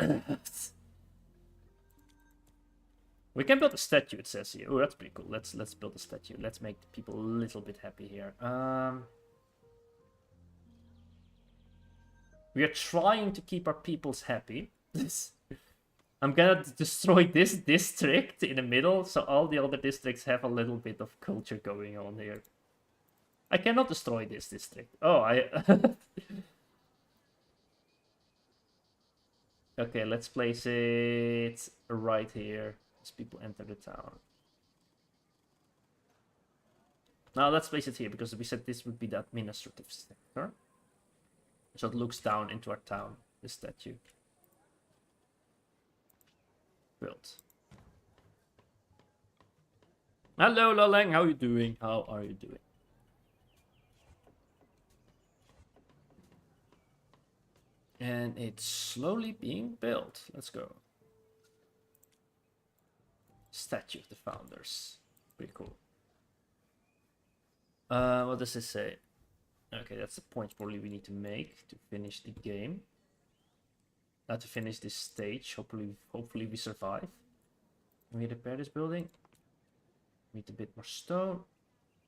We can build a statue, it says here. Oh, that's pretty cool. Let's build a statue. Let's make the people a little bit happy here. We are trying to keep our peoples happy. I'm gonna destroy this district in the middle, so all the other districts have a little bit of culture going on here. I cannot destroy this district. Oh, I... Okay, let's place it right here as people enter the town. Now let's place it here because we said this would be the administrative sector. So it looks down into our town, the statue. Built. Hello, Loleng, how are you doing? How are you doing? And it's slowly being built. Let's go. Statue of the founders. Pretty cool. What does it say? Okay, that's the point probably we need to make to finish the game. To finish this stage. Hopefully we survive. Can we repair this building? Need a bit more stone.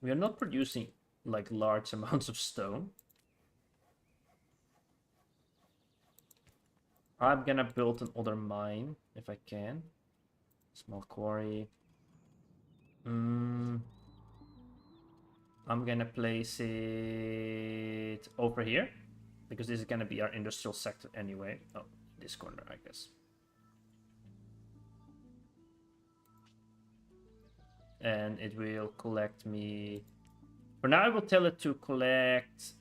We are not producing like large amounts of stone. I'm gonna build another mine if I can. Small quarry. I'm gonna place it over here because this is gonna be our industrial sector anyway. Oh, this corner, I guess. And it will collect me. For now, I will tell it to collect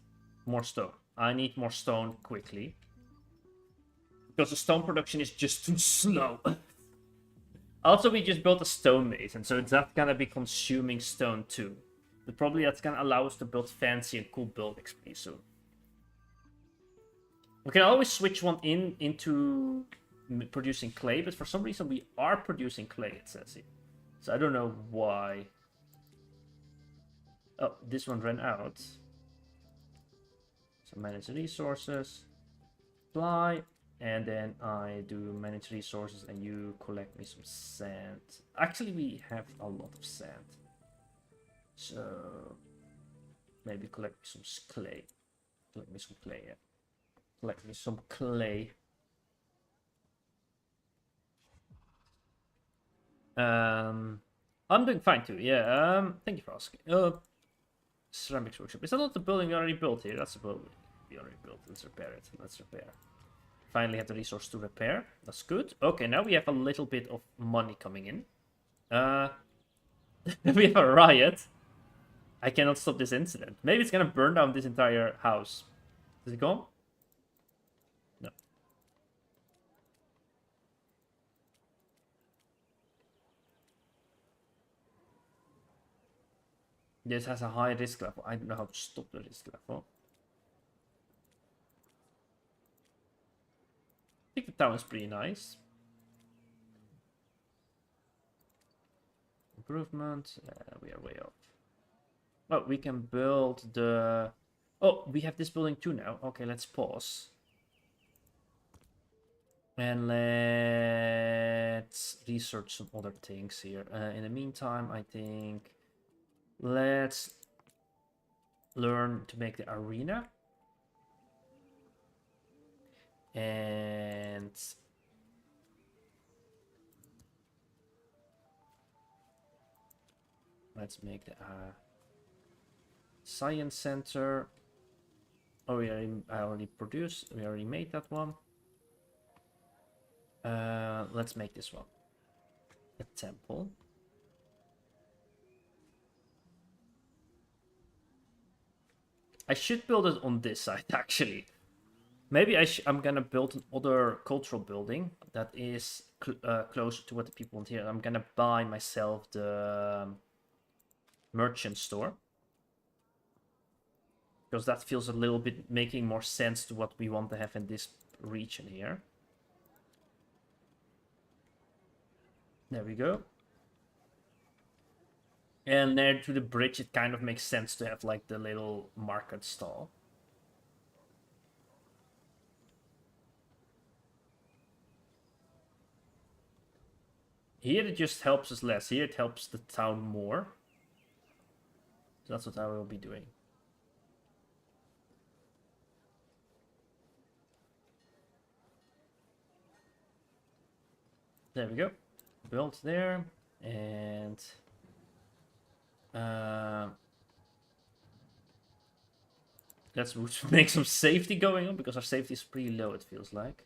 more stone. I need more stone quickly. Because the stone production is just too slow. Also, we just built a stonemason, so it's not gonna be consuming stone too. But probably that's gonna allow us to build fancy and cool buildings pretty soon. We can always switch one into producing clay, but for some reason we are producing clay, it says here. So I don't know why. Oh, this one ran out. So manage resources. Fly. And then I do manage resources and you collect me some sand. Actually, we have a lot of sand. So maybe collect me some clay. Collect me some clay, yeah. Collect me some clay. I'm doing fine too, yeah. Thank you for asking. Ceramics workshop. Is that not the building we already built here? That's the building we already built. Let's repair it. Let's repair. Finally have the resource to repair. That's good. Okay, now we have a little bit of money coming in. We have a riot. I cannot stop this incident. Maybe it's gonna burn down this entire house. Is it gone? No. This has a high risk level. I don't know how to stop the risk level. I think the town is pretty nice. Improvement. We are way up. Oh, we can build the... Oh, we have this building too now. Okay, let's pause. And let's research some other things here. In the meantime, I think... Let's learn to make the arena. And let's make the science center. Oh, I already produced. We already made that one. Let's make this one a temple. I should build it on this side actually. Maybe I'm gonna build another cultural building that is closer to what the people want here. I'm gonna buy myself the merchant store. Because that feels a little bit making more sense to what we want to have in this region here. There we go. And there to the bridge, it kind of makes sense to have like the little market stall. Here it just helps us less. Here it helps the town more. So that's what I will be doing. There we go. Built there. And... let's make some safety going on, because our safety is pretty low, it feels like.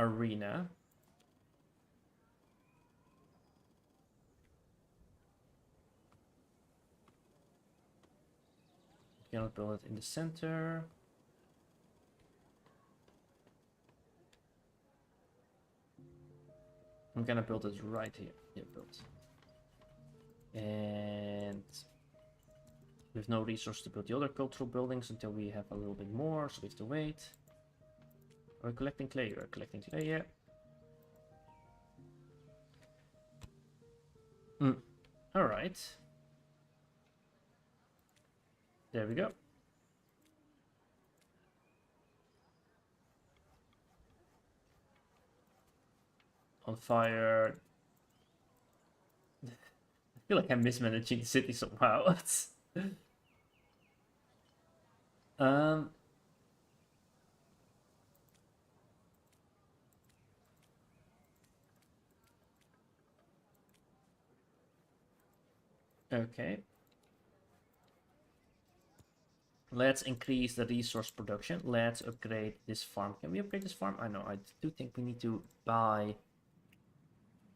arena. Gonna build it in the center. I'm gonna build it right here. Yeah, built. And we have no resource to build the other cultural buildings until we have a little bit more, so we have to wait. We're collecting clay. We're collecting clay, yeah. Alright. There we go. On fire. I feel like I'm mismanaging the city somehow. um. Okay. Let's increase the resource production. Let's upgrade this farm. Can we upgrade this farm? I know. I do think we need to buy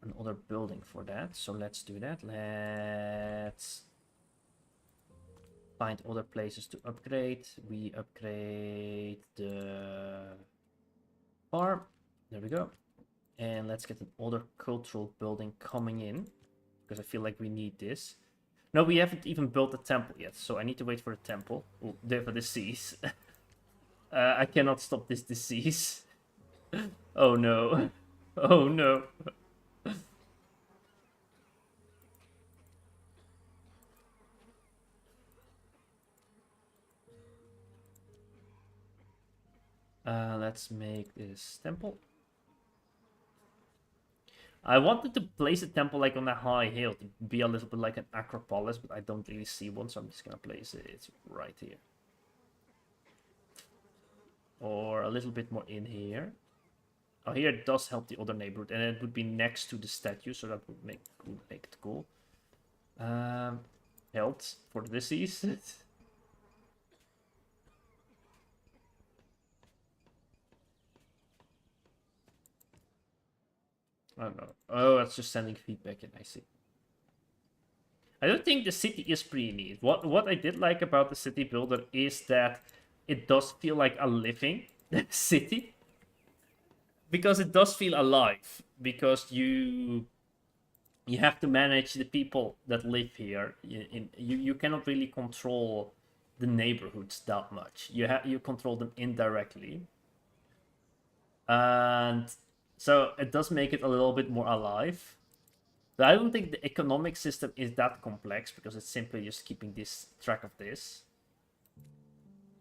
another building for that. So let's do that. Let's find other places to upgrade. We upgrade the farm. There we go. And let's get another cultural building coming in, because I feel like we need this. No, we haven't even built the temple yet, so I need to wait for the temple. Oh, there for disease. I cannot stop this disease. Oh no. Oh no. Let's make this temple. I wanted to place a temple like on a high hill to be a little bit like an acropolis, but I don't really see one, so I'm just gonna place it right here. Or a little bit more in here. Oh, here it does help the other neighborhood, and it would be next to the statue, so that would make it cool. Health for the disease. I don't know. Oh, it's just sending feedback in, I see. I don't think the city is pretty neat. What I did like about the city builder is that it does feel like a living city. Because it does feel alive. Because you have to manage the people that live here. You cannot really control the neighborhoods that much. You control them indirectly. And so it does make it a little bit more alive. But I don't think the economic system is that complex, because it's simply just keeping this track of this.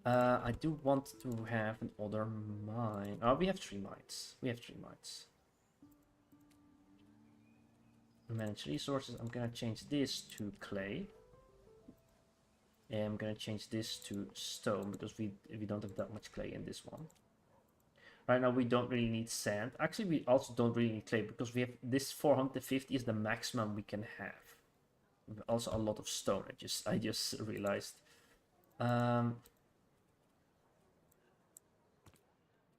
I do want to have another mine. Oh, we have 3 mines. We have 3 mines. Manage resources. I'm gonna change this to clay. And I'm gonna change this to stone, because we don't have that much clay in this one. Right now we don't really need sand. Actually, we also don't really need clay, because we have this 450 is the maximum we can have. Also a lot of stone. I just realized.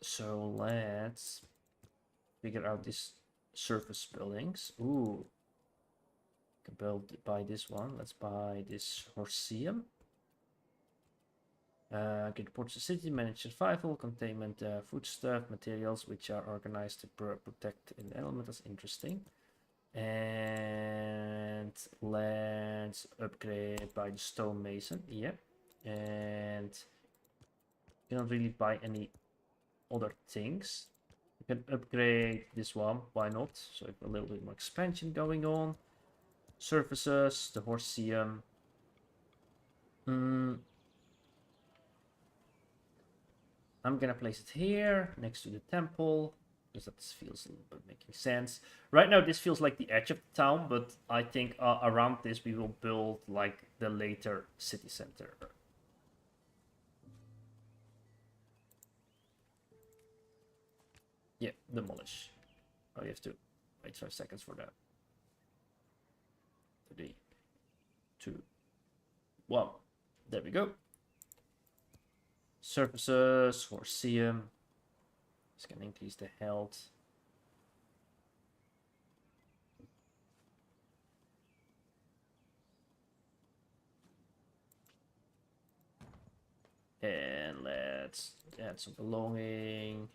So let's figure out these surface buildings. Ooh, can buy this one. Let's buy this Horseum. Get reports to city, manage survival, containment, foodstuff, materials which are organized to protect an element. That's interesting. And let's upgrade by the stonemason. Yep. And you don't really buy any other things. You can upgrade this one. Why not? So a little bit more expansion going on. Surfaces, the Horseum. I'm gonna place it here next to the temple, because that feels a little bit making sense. Right now this feels like the edge of the town, but I think around this we will build like the later city center. Yeah, demolish. Oh, you have to wait 5 seconds for that. 3, 2, 1. There we go. Surfaces, Horseum. It's gonna increase the health. let's add some belonging.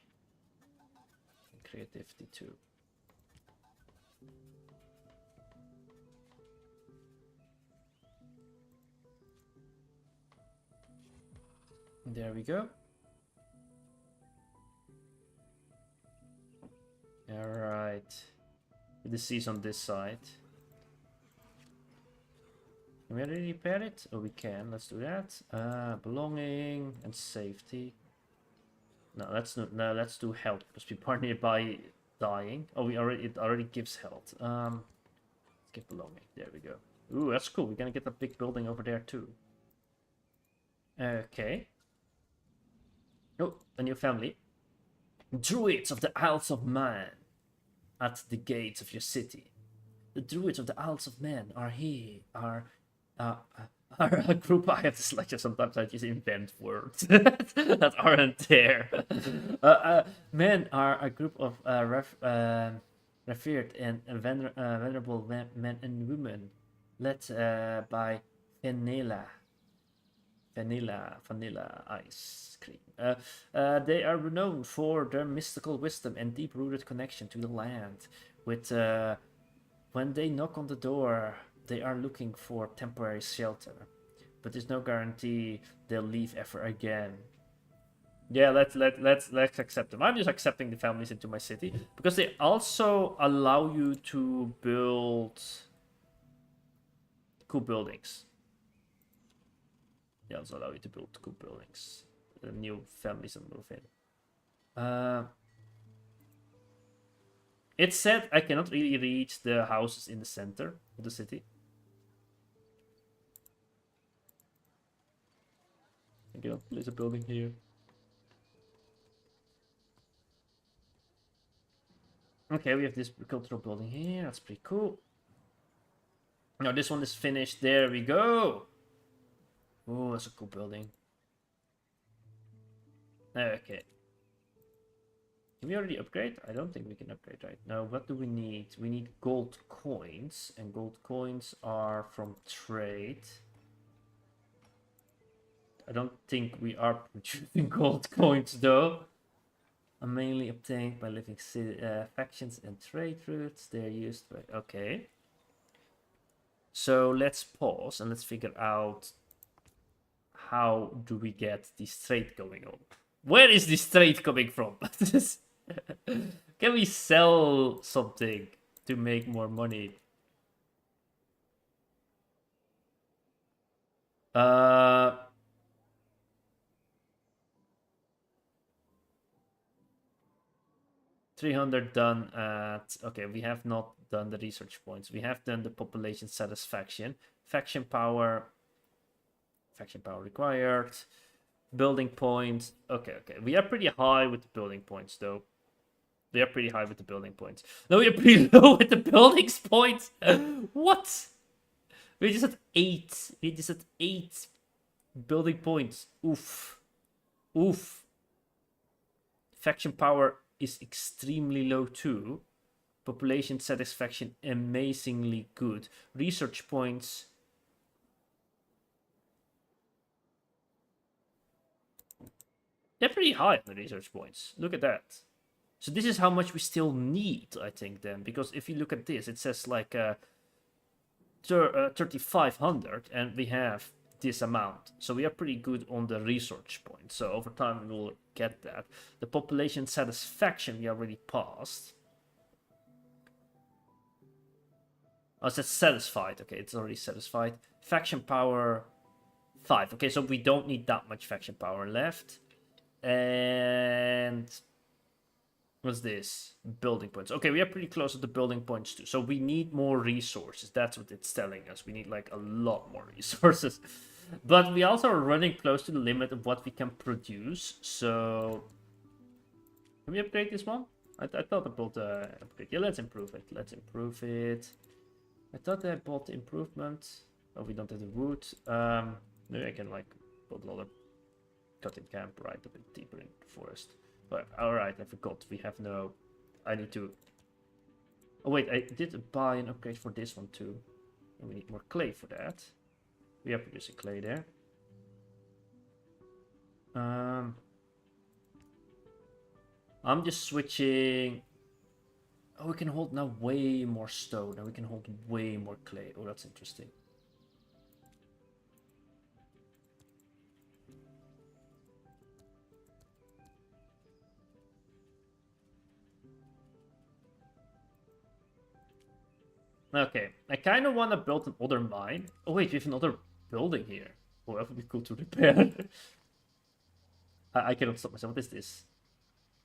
Creativity too. There we go. Alright. The seas on this side. Can we already repair it? Oh, we can. Let's do that. Belonging and safety. No, let's do health because people are nearby dying. Oh, it already gives health. Let's get belonging. There we go. Ooh, that's cool. We're gonna get a big building over there too. Okay. Oh, a new family. Druids of the Isles of Man at the gates of your city. The Druids of the Isles of Man are here. Are a group. I have this lecture. Sometimes I just invent words that aren't there. Men are a group of revered and venerable men and women, led by vanilla ice cream. They are renowned for their mystical wisdom and deep-rooted connection to the land. When they knock on the door, they are looking for temporary shelter, but there's no guarantee they'll leave ever again. Yeah, let's accept them. I'm just accepting the families into my city because they also allow you to build cool buildings. They also allow you to build cool buildings. The new families will move in. It said I cannot really reach the houses in the center of the city. I cannot place a building here. Okay, we have this cultural building here. That's pretty cool. Now this one is finished. There we go. Oh, that's a cool building. Okay. Can we already upgrade? I don't think we can upgrade right now. What do we need? We need gold coins, and gold coins are from trade. I don't think we are producing gold coins though. Are mainly obtained by living factions and trade routes. They're used by... Okay. So let's pause and let's figure out how do we get this trade going on. Where is this trade coming from? Can we sell something to make more money? Uh... 300 done at... Okay, we have not done the research points. We have done the population satisfaction. Faction power required. Building points. Okay. We are pretty high with the building points, though. We are pretty high with the building points. No, we are pretty low with the building points. What? We just had 8. We just had 8 building points. Oof. Faction power is extremely low too. Population satisfaction amazingly good. Research points. They're pretty high on the research points. Look at that. So this is how much we still need, I think, then. Because if you look at this, it says like 3,500 and we have this amount. So we are pretty good on the research points. So over time we will get that. The population satisfaction we already passed. Oh, it's satisfied. Okay, it's already satisfied. Faction power 5. Okay, so we don't need that much faction power left. And what's this? Building points. Okay, we are pretty close to the building points too. So we need more resources. That's what it's telling us. We need like a lot more resources. But we also are running close to the limit of what we can produce. So can we upgrade this one? I thought I built a upgrade. Yeah, let's improve it. I thought I bought the improvement. Oh, we don't have the wood. Maybe I can like build another cutting camp right a bit deeper in the forest. But alright, I forgot. We have no... I need to... Oh wait, I did buy an upgrade for this one too. And we need more clay for that. We are producing clay there. I'm just switching. Oh, we can hold now way more stone, and we can hold way more clay. Oh, that's interesting. Okay, I kind of want to build another mine. Oh wait, we have another building here. Oh, that would be cool to repair. I cannot stop myself. What is this?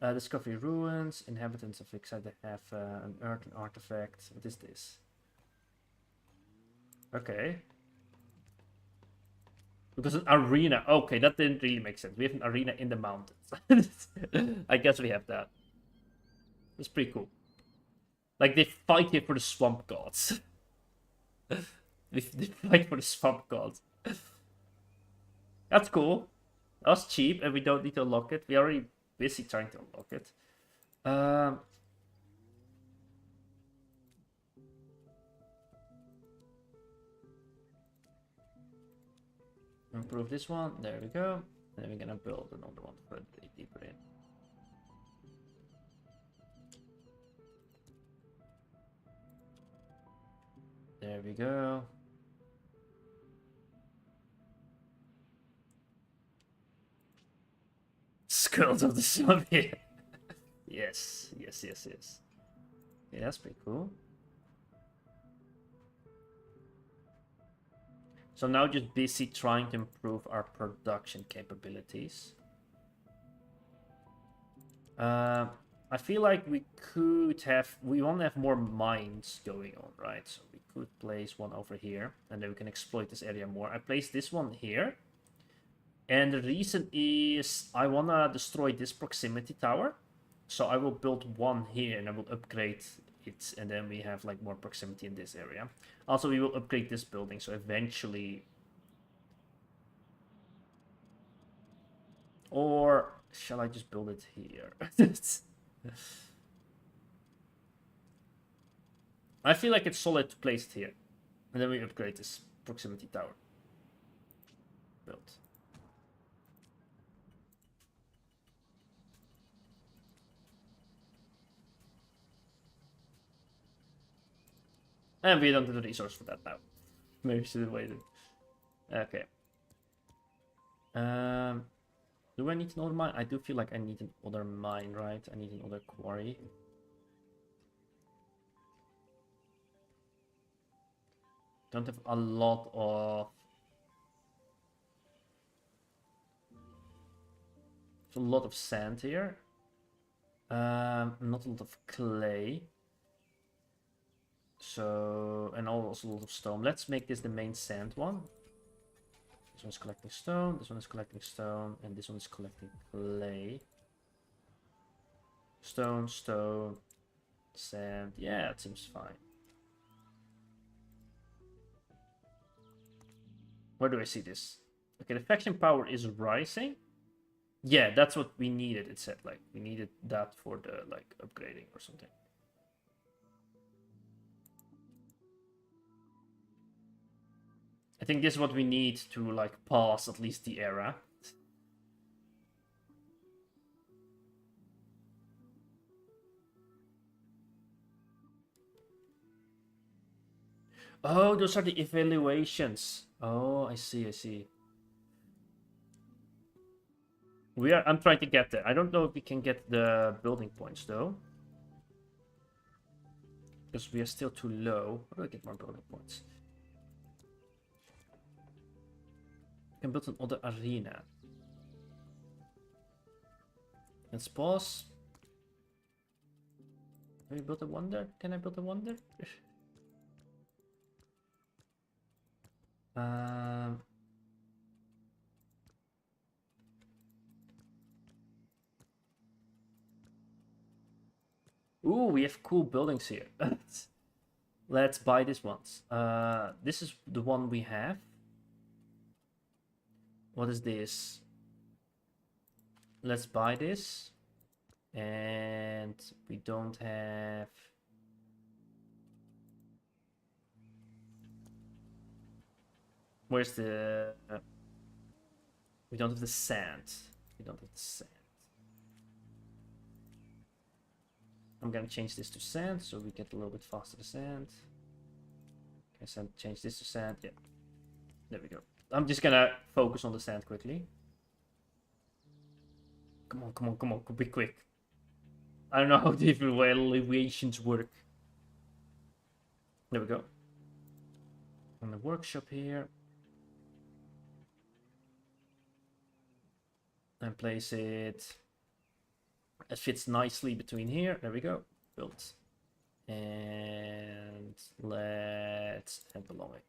Discovery ruins. Inhabitants of excited have an earthen artifact. What is this? Okay. Because an arena. Okay, that didn't really make sense. We have an arena in the mountains. I guess we have that. That's pretty cool. Like, they fight here for the swamp gods. they fight for the swamp gods. That's cool. That's cheap, and we don't need to unlock it. We're already busy trying to unlock it. Improve this one. There we go. And then we're gonna build another one further deeper in. There we go. Skulls of the zombie. Yes. Yeah, that's pretty cool. So now just busy trying to improve our production capabilities. I feel like we want to have more mines going on, right? So we could place one over here, and then we can exploit this area more. I placed this one here. And the reason is I want to destroy this proximity tower. So I will build one here and I will upgrade it. And then we have like more proximity in this area. Also, we will upgrade this building. So eventually... Or shall I just build it here? I feel like it's solid placed here. And then we upgrade this proximity tower. Built. And we don't have the resource for that now. Maybe we should have waited. Okay. Do I need another mine? I do feel like I need another mine, right? I need another quarry. Don't have a lot of... There's a lot of sand here. Not a lot of clay. So, and also a lot of stone. Let's make this the main sand one. This one's collecting stone, this one is collecting stone, and this one is collecting clay. Stone, stone, sand. Yeah, it seems fine. Where do I see this? Okay, the faction power is rising. Yeah, that's what we needed, it said. Like, we needed that for the, like, upgrading or something. I think this is what we need to, like, pass at least the era. Oh, those are the evaluations. Oh, I see. I'm trying to get there. I don't know if we can get the building points though. Because we are still too low. How do I get more building points? I can build another arena. Let's pause. Can we build a wonder? Can I build a wonder? Ooh, we have cool buildings here. Let's buy this ones. This is the one we have. What is this? Let's buy this. And we don't have... Where's the... we don't have the sand. We don't have the sand. I'm gonna change this to sand so we get a little bit faster the sand. Okay, change this to sand. Yeah, there we go. I'm just gonna focus on the sand quickly. Come on, come on, come on, be quick. I don't know how the evaluations work. There we go. On the workshop here. And place it. It fits nicely between here. There we go. Built. And let's head along it.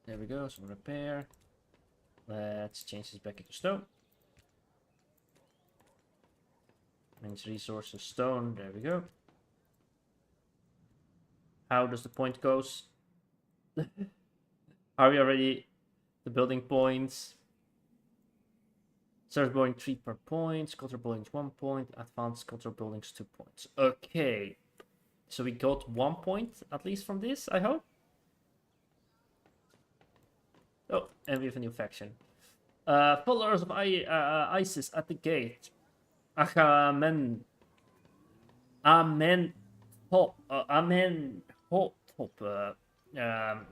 There we go, some repair. Let's change this back into stone. Manage resources, stone, there we go. How does the point goes? Are we already the building points? Surface building 3 per point, cultural buildings 1 point, advanced cultural buildings 2 points. Okay. So we got 1 point at least from this, I hope. Oh, and we have a new faction. Followers of ISIS at the gate. Amen. Hop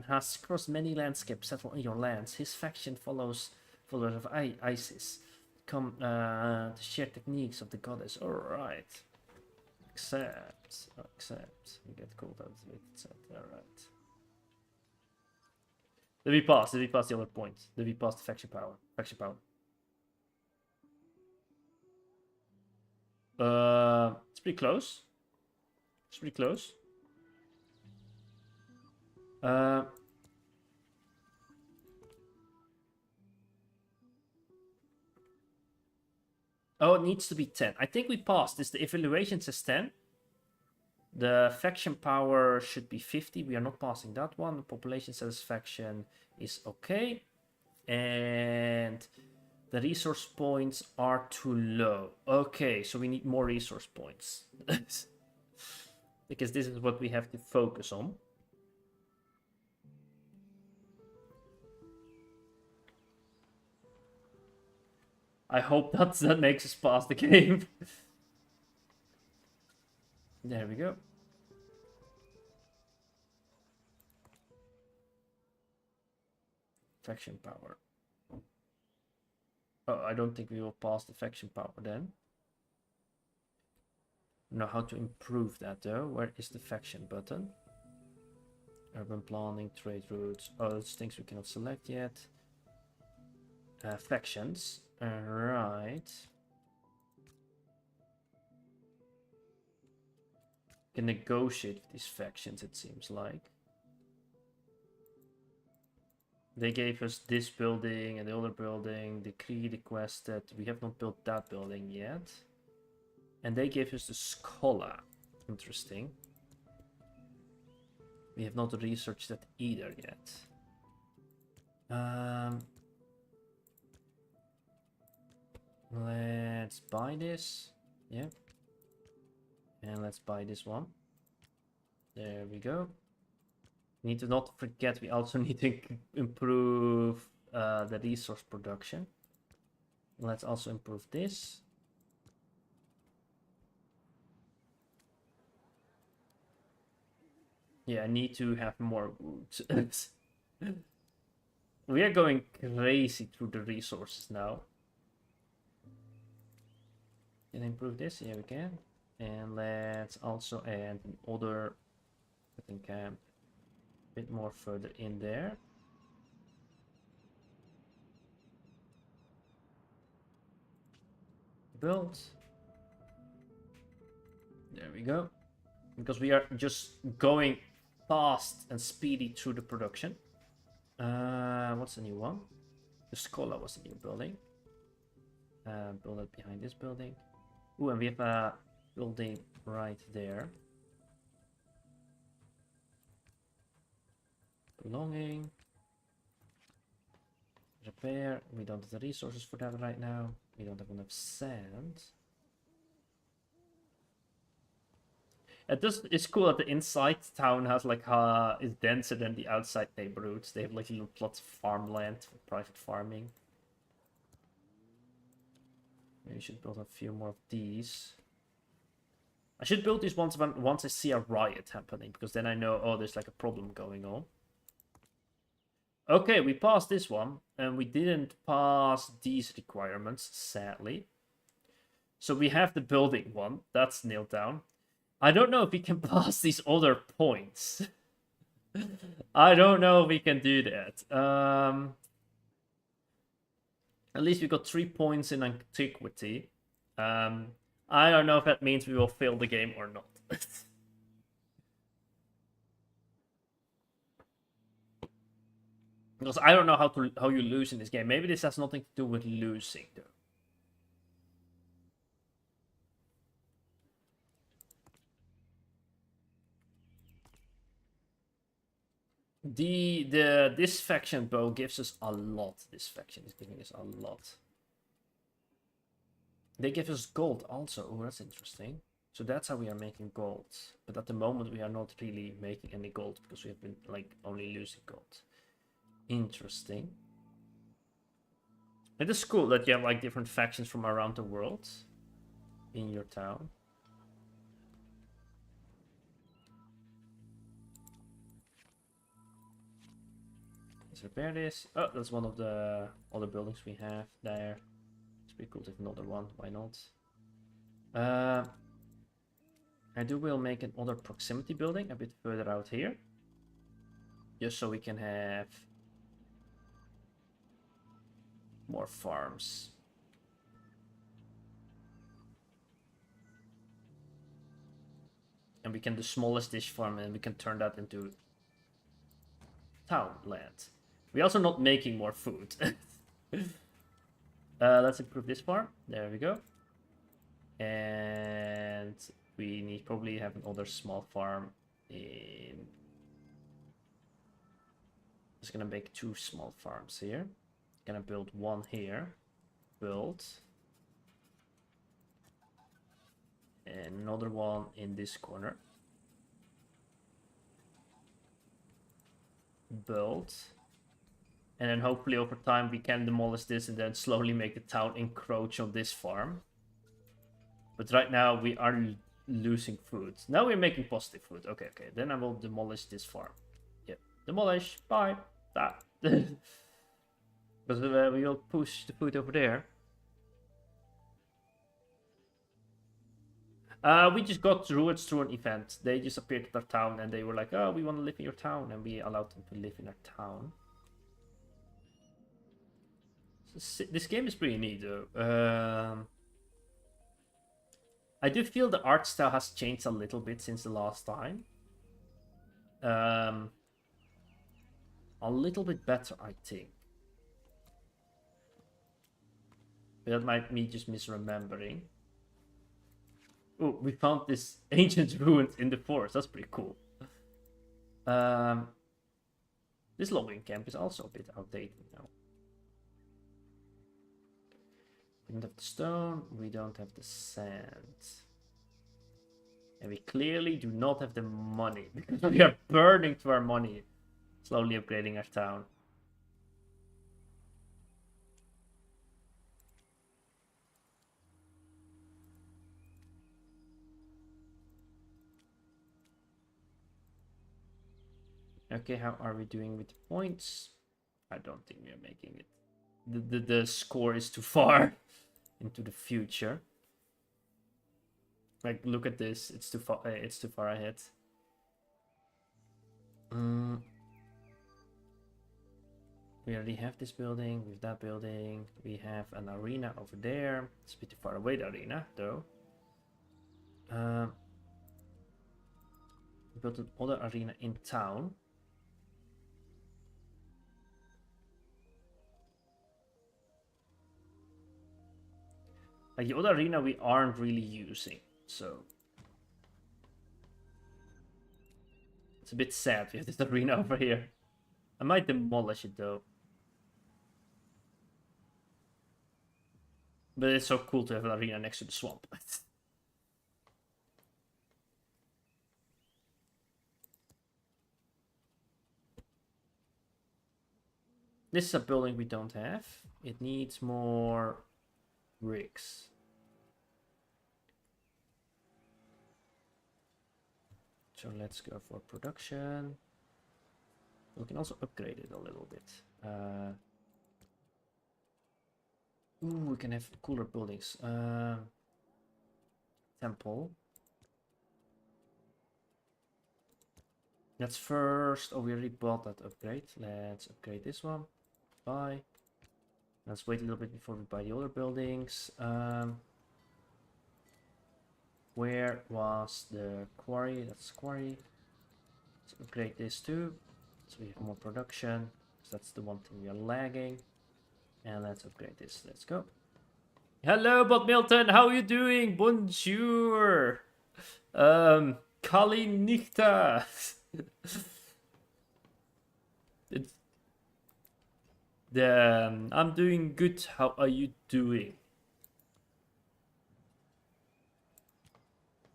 has crossed many landscapes, settled in your lands. His faction followers of ISIS come to share techniques of the goddess. Alright. Accept. We get called out of it. Alright. Did we pass? Did we pass the other point? Did we pass the faction power? Faction power. It's pretty close. It's pretty close. Oh, it needs to be 10. I think we passed. This the evaluation says 10. The faction power should be 50. We are not passing that one. The population satisfaction is okay. And the resource points are too low. Okay, so we need more resource points. Because this is what we have to focus on. I hope that makes us pass the game. There we go. Faction power. Oh, I don't think we will pass the faction power then. Know how to improve that though. Where is the faction button? Urban planning, trade routes. Oh, those things we cannot select yet. Factions. Alright. Can negotiate with these factions, it seems like. They gave us this building and the other building. Decree requested. We have not built that building yet. And they gave us the Scholar. Interesting. We have not researched that either yet. Let's buy this. Yeah. And let's buy this one. There we go. Need to not forget we also need to improve the resource production. Let's also improve this. Yeah, I need to have more woods. We are going crazy through the resources now. Can I improve this? Yeah, we can. And let's also add another, I think, a bit more further in there. Build. There we go. Because we are just going fast and speedy through the production. What's the new one? The Scholar was the new building. Build it behind this building. Ooh, and we have a building right there. Belonging. Repair. We don't have the resources for that right now. We don't have enough sand. It's cool that the inside town has like is denser than the outside neighborhoods. They have like little plots of farmland for private farming. Maybe we should build a few more of these. I should build these once I see a riot happening, because then I know, oh, there's like a problem going on. Okay, we passed this one, and we didn't pass these requirements, sadly. So we have the building one, that's nailed down. I don't know if we can pass these other points. I don't know if we can do that. At least we got 3 points in antiquity. I don't know if that means we will fail the game or not. Because I don't know how you lose in this game. Maybe this has nothing to do with losing, though. This faction bow gives us a lot. This faction is giving us a lot. They give us gold also. Oh, that's interesting. So that's how we are making gold. But at the moment we are not really making any gold because we have been like only losing gold. Interesting. It is cool that you have like different factions from around the world in your town. Let's repair this. Oh, that's one of the other buildings we have there. It's pretty cool to have another one. Why not? I will make another proximity building a bit further out here. Just so we can have more farms. And we can do smallest dish farm and we can turn that into town land. We're also not making more food. Let's improve this farm. There we go. And we need probably have another small farm in... Just gonna make 2 small farms here. Gonna build one here. Build. And another one in this corner. Build. And then hopefully over time we can demolish this and then slowly make the town encroach on this farm. But right now we are losing food. Now we're making positive food. Okay, okay. Then I will demolish this farm. Yeah. Demolish. Bye. Ah. Because we will push the food over there. We just got Druids through an event. They just appeared at our town and they were like, oh, we want to live in your town. And we allowed them to live in our town. So, this game is pretty neat though. I do feel the art style has changed a little bit since the last time. A little bit better, I think. But that might be just misremembering. Oh, we found this ancient ruins in the forest. That's pretty cool. This logging camp is also a bit outdated now. We don't have the stone. We don't have the sand. And we clearly do not have the money. Because we are burning through our money. Slowly upgrading our town. Okay, how are we doing with the points? I don't think we are making it. The score is too far into the future. Like, look at this. It's too far. It's too far ahead. We already have this building. We have that building. We have an arena over there. It's a bit too far away, the arena, though. We built another arena in town. Like the other arena we aren't really using, so it's a bit sad we have this arena over here. I might demolish it though. But it's so cool to have an arena next to the swamp. This is a building we don't have. It needs more bricks. So let's go for production. We can also upgrade it a little bit. Ooh, we can have cooler buildings. Temple. Let's first... Oh, we already bought that upgrade. Let's upgrade this one. Buy. Let's wait a little bit before we buy the other buildings. Where was the quarry? That's quarry. Let's upgrade this too. So we have more production. So that's the one thing we are lagging. And let's upgrade this. Let's go. Hello, Bot Milton. How are you doing? Bonjour. Kali Nichta. I'm doing good. How are you doing?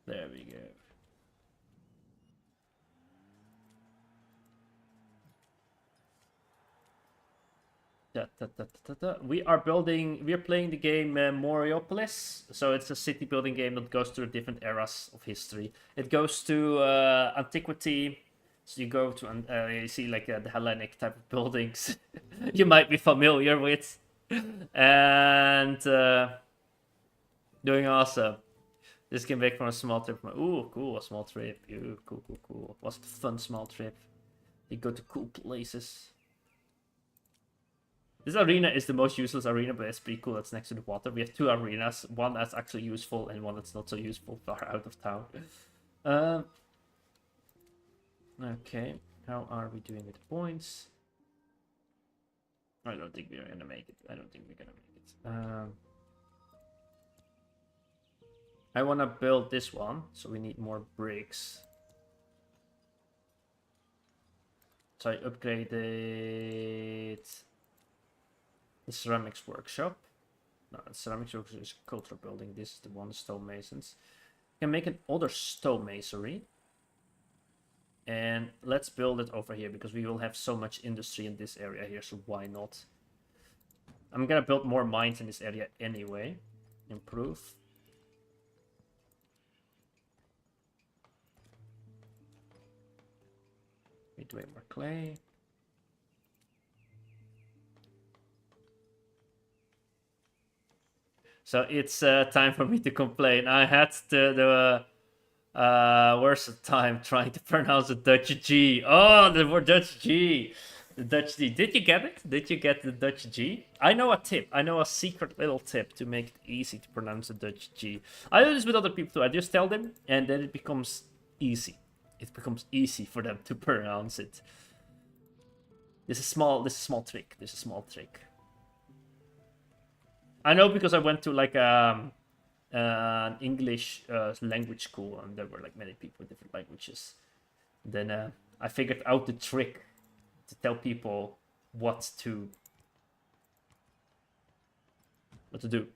There we go. We are playing the game MEMORIAPOLIS. So it's a city building game that goes through different eras of history. It goes to antiquity. So you go to, you see like the Hellenic type of buildings you might be familiar with. And doing awesome. Just came back from a small trip. Ooh, cool, a small trip. Ooh, cool. Was it a fun small trip? You go to cool places. This arena is the most useless arena, but it's pretty cool. It's next to the water. We have two arenas. One that's actually useful and one that's not so useful, far out of town. Okay, how are we doing with the points? I don't think we're gonna make it. I want to build this one, so we need more bricks. So I upgraded the ceramics workshop. No, the ceramics workshop is a cultural building. This is the one, stonemasons. You can make another stonemasonry. And let's build it over here, because we will have so much industry in this area here, so why not? I'm gonna build more mines in this area anyway. Improve. Need way more clay. So it's time for me to complain. I had the worst time trying to pronounce the Dutch G. Oh, the word Dutch G. The Dutch G. Did you get it? Did you get the Dutch G? I know a tip. I know a secret little tip to make it easy to pronounce the Dutch G. I do this with other people too. I just tell them, and then it becomes easy. It becomes easy for them to pronounce it. This is small. This is a small trick. This is a small trick. I know, because I went to like an English language school, and there were like many people with different languages. Then I figured out the trick to tell people what to do.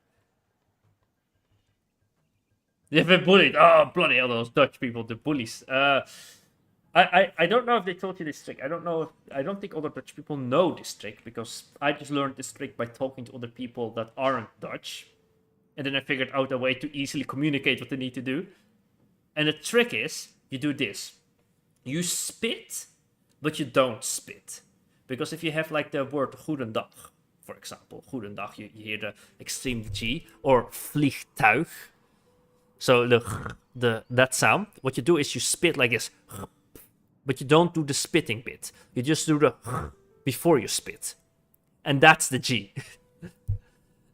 They've been bullied. Oh, bloody hell, those Dutch people, the bullies. I don't know if they told you this trick. I don't think other Dutch people know this trick, because I just learned this trick by talking to other people that aren't Dutch. And then I figured out a way to easily communicate what they need to do. And the trick is, you do this. You spit, but you don't spit. Because if you have like the word goedendag, for example, goedendag, you hear the extreme G, or vliegtuig. So that sound, what you do is you spit like this. But you don't do the spitting bit. You just do the before you spit. And that's the G.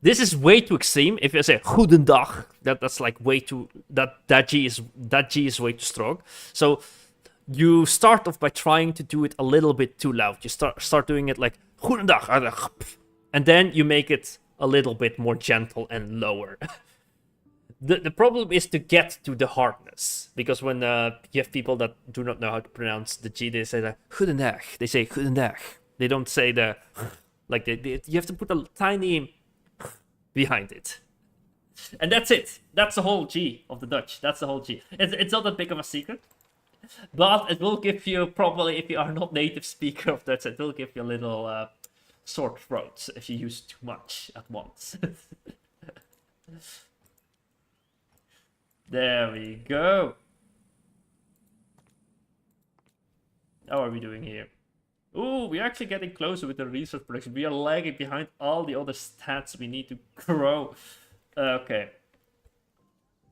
This is way too extreme. If you say goedendag, that's like way too... That G is way too strong. So you start off by trying to do it a little bit too loud. You start doing it like goedendag. And then you make it a little bit more gentle and lower. The problem is to get to the hardness, because when you have people that do not know how to pronounce the G, they say that goedendag. They say goedendag. They don't say the like you have to put a tiny behind it, and that's it. That's the whole G of the Dutch. That's the whole G. It's not that big of a secret, but it will give you, probably if you are not native speaker of Dutch, it will give you a little sore throats if you use too much at once. There we go. How are we doing here? Ooh, we're actually getting closer with the resource production. We are lagging behind all the other stats we need to grow. Okay.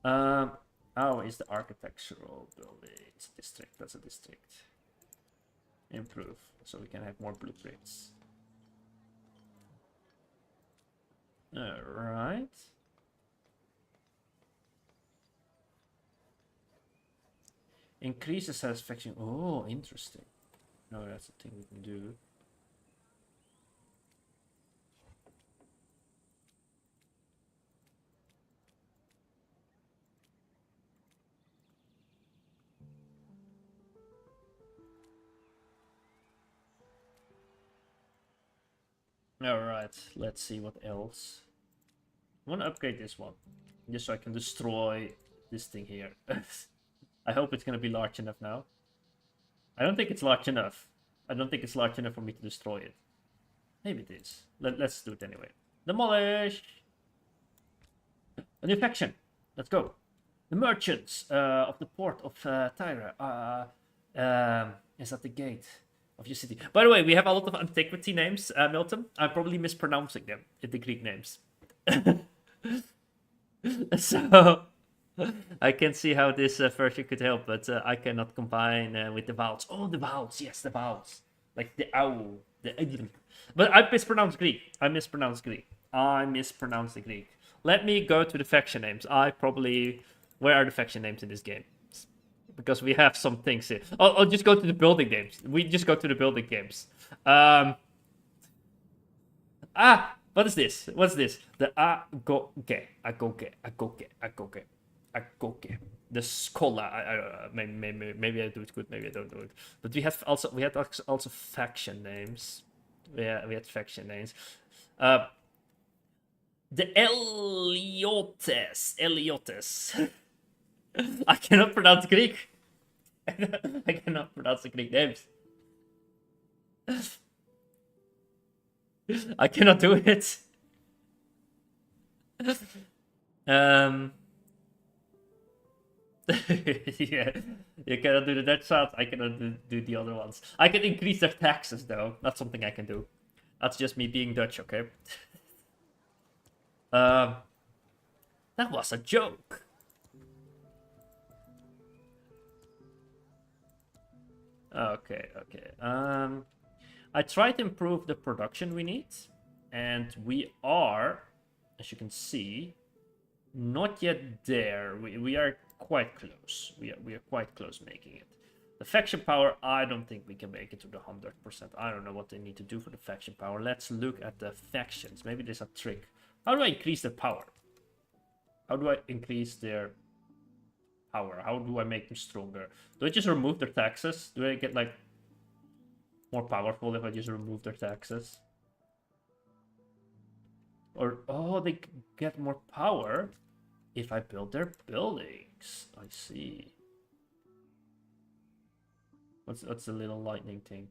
How is the architectural buildings district? That's a district. Improve, so we can have more blueprints. Alright. Increase the satisfaction. Oh, interesting. No, that's a thing we can do. Alright, let's see what else. I want to upgrade this one. Just so I can destroy this thing here. I hope it's going to be large enough now. I don't think it's large enough. I don't think it's large enough for me to destroy it. Maybe it is. Let's do it anyway. Demolish! A new faction. Let's go. The merchants of the port of Tyre is at the gate of your city. By the way, we have a lot of antiquity names, Milton. I'm probably mispronouncing them, the Greek names. So I can see how this version could help, but I cannot combine with the vowels. Oh, the vowels, yes, the vowels. Like the owl, the but I mispronounced Greek. I mispronounced the Greek. Let me go to the faction names. Where are the faction names in this game? Because we have some things here. I'll just go to the building games. We just go to the building games. What is this? What's this? The agoge. The scholar. I don't know. Maybe I do it good. Maybe I don't do it. But we had also faction names. Yeah, we had faction names. The Eliotes. I cannot pronounce Greek. I cannot pronounce the Greek names. I cannot do it. Yeah, you cannot do the Dutch sounds. I cannot do the other ones. I can increase their taxes though. That's something I can do. That's just me being Dutch, okay? That was a joke. Okay. I tried to improve the production we need, and we are, as you can see, not yet there. We are quite close. We are quite close making it. The faction power, I don't think we can make it to the 100%. I don't know what they need to do for the faction power. Let's look at the factions. Maybe there's a trick. How do I increase their power? How do I increase their power? How do I make them stronger? Do I just remove their taxes? Do I get like more powerful if I just remove their taxes? Or, oh, they get more power if I build their buildings. I see. What's the little lightning thing?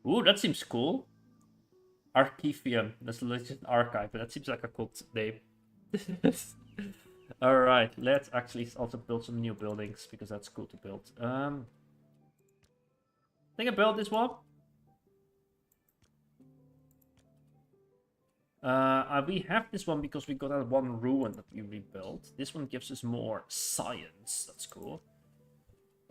Ooh, that seems cool. Archivium. That's legit archive, but that seems like a cool name. Alright, let's actually also build some new buildings, because that's cool to build. I think I built this one. We have this one because we got that one ruin that we rebuilt. This one gives us more science. That's cool.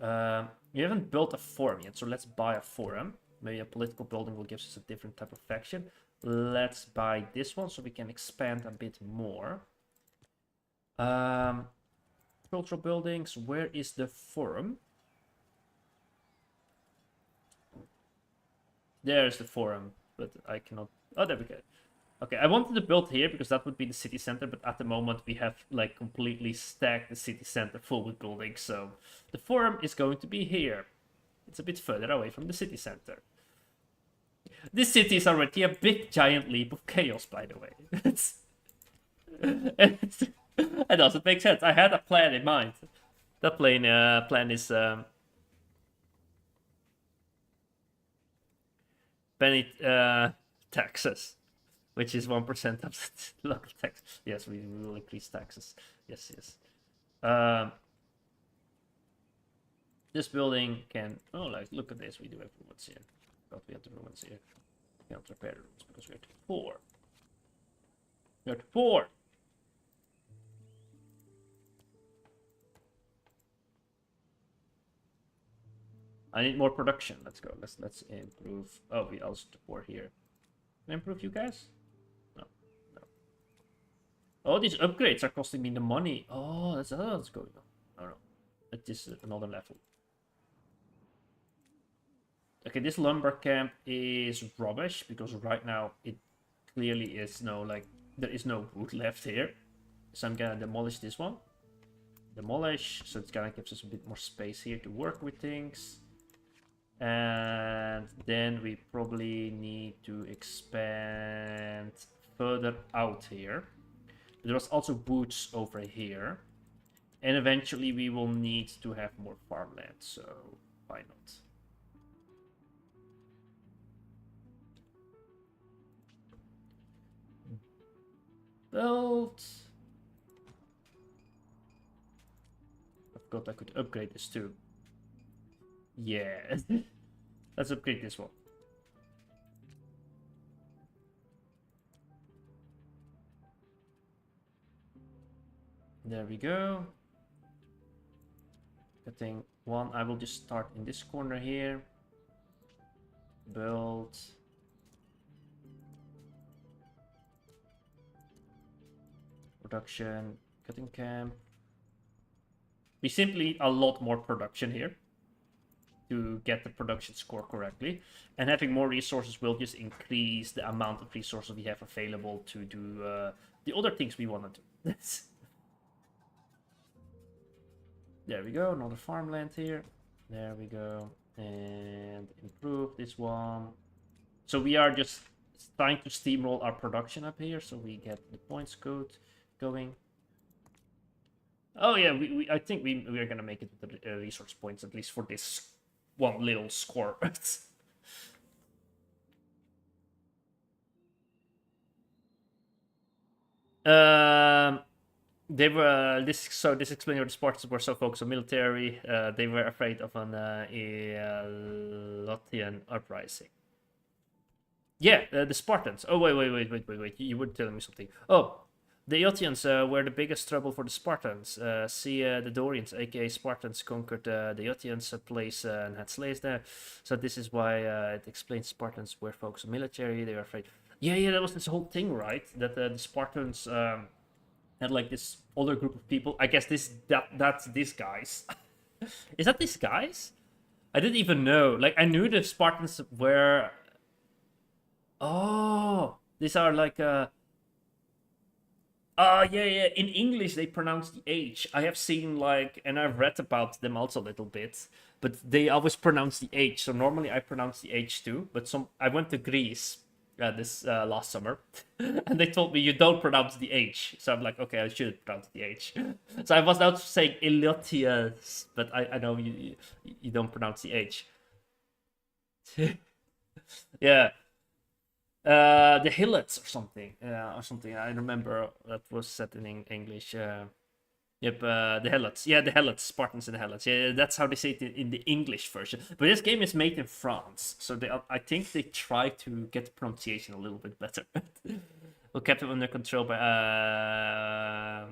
We haven't built a forum yet, so let's buy a forum. Maybe a political building will give us a different type of faction. Let's buy this one so we can expand a bit more. Cultural buildings. Where is the forum? There's the forum, but I cannot. Oh, there we go. Okay, I wanted to build here because that would be the city center, but at the moment we have like completely stacked the city center full with buildings, so the forum is going to be here. It's a bit further away from the city center. This city is already a big giant leap of chaos, by the way. It doesn't make sense. I had a plan in mind. That plan is penny taxes, which is 1% of the local tax. Yes, we will increase taxes. Yes, yes. This building can. Oh, like look at this. We do have ruins here. But we have the ruins here. We can't repair the ruins because we're at 4. We're at 4. I need more production. Let's go. Let's improve. Oh, we also support here. Can I improve you guys? No, no. Oh, these upgrades are costing me the money. Oh, that's what's going on. Oh no, it is another level. Okay, this lumber camp is rubbish because right now it clearly is no like there is no wood left here. So I'm gonna demolish this one. Demolish, so it's gonna give us a bit more space here to work with things. And then we probably need to expand further out here. There was also boots over here. And eventually we will need to have more farmland, so why not? Build. I forgot I could upgrade this too. Yeah. Let's upgrade this one. There we go. Cutting one. I will just start in this corner here. Build. Production. Cutting camp. We simply need a lot more production here to get the production score correctly. And having more resources will just increase the amount of resources we have available to do the other things we want to do. There we go, another farmland here. There we go. And improve this one. So we are just trying to steamroll our production up here so we get the points code going. Oh yeah, I think we are gonna make it with the resource points, at least for this one little score. They were this explains why the Spartans were so focused on military. They were afraid of an Eotian uprising. Yeah, the Spartans. Oh wait! You were telling me something. Oh, the Eotians were the biggest trouble for the Spartans. The Dorians, aka Spartans, conquered the Eotians' place and had slaves there. So this is why it explains Spartans were focused on military. They were afraid. Yeah, that was this whole thing, right? That the Spartans had like this other group of people. I guess that's these guys. Is that these guys? I didn't even know. Like I knew the Spartans were. Oh, these are like yeah. In English, they pronounce the H. I have seen like, and I've read about them also a little bit, but they always pronounce the H. So normally I pronounce the H too. But I went to Greece this last summer, and they told me you don't pronounce the H. So I'm like, okay, I should pronounce the H. So I was not saying Eliotius, but I know you don't pronounce the H. Yeah. The Hillets or something. I remember that was set in English. Yep, the Helots. Yeah, the Helots, Spartans and the Helots. Yeah, that's how they say it in the English version. But this game is made in France, so I think they try to get the pronunciation a little bit better. We kept them under control by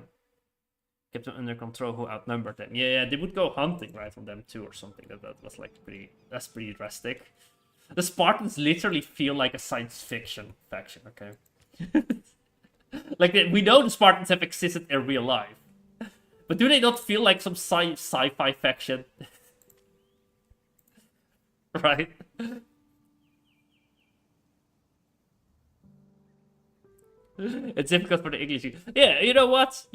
kept them under control who outnumbered them. Yeah, they would go hunting right on them too or something. That was like that's pretty drastic. The Spartans literally feel like a science fiction faction, okay? Like, we know the Spartans have existed in real life. But do they not feel like some sci-fi faction? Right? It's difficult for the English. Yeah, you know what?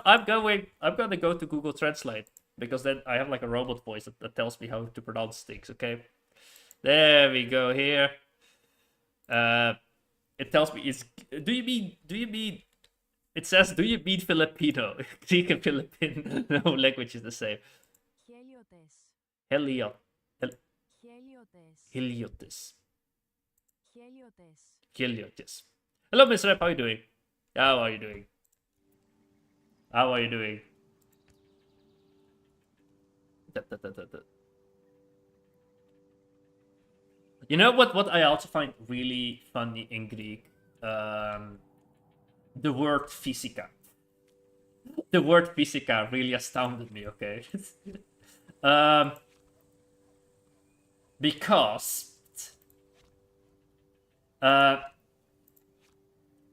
I'm gonna go to Google Translate. Because then I have like a robot voice that tells me how to pronounce things, okay? There we go here. It tells me do you mean it says do you mean Filipino? Greek and Philippine, no language is the same. Heliotes. Heliotes. Keliotes. Hello, Miss Rep. How are you doing? How are you doing? How are you doing? You know what I also find really funny in Greek? The word physica. The word physica really astounded me, okay? um, because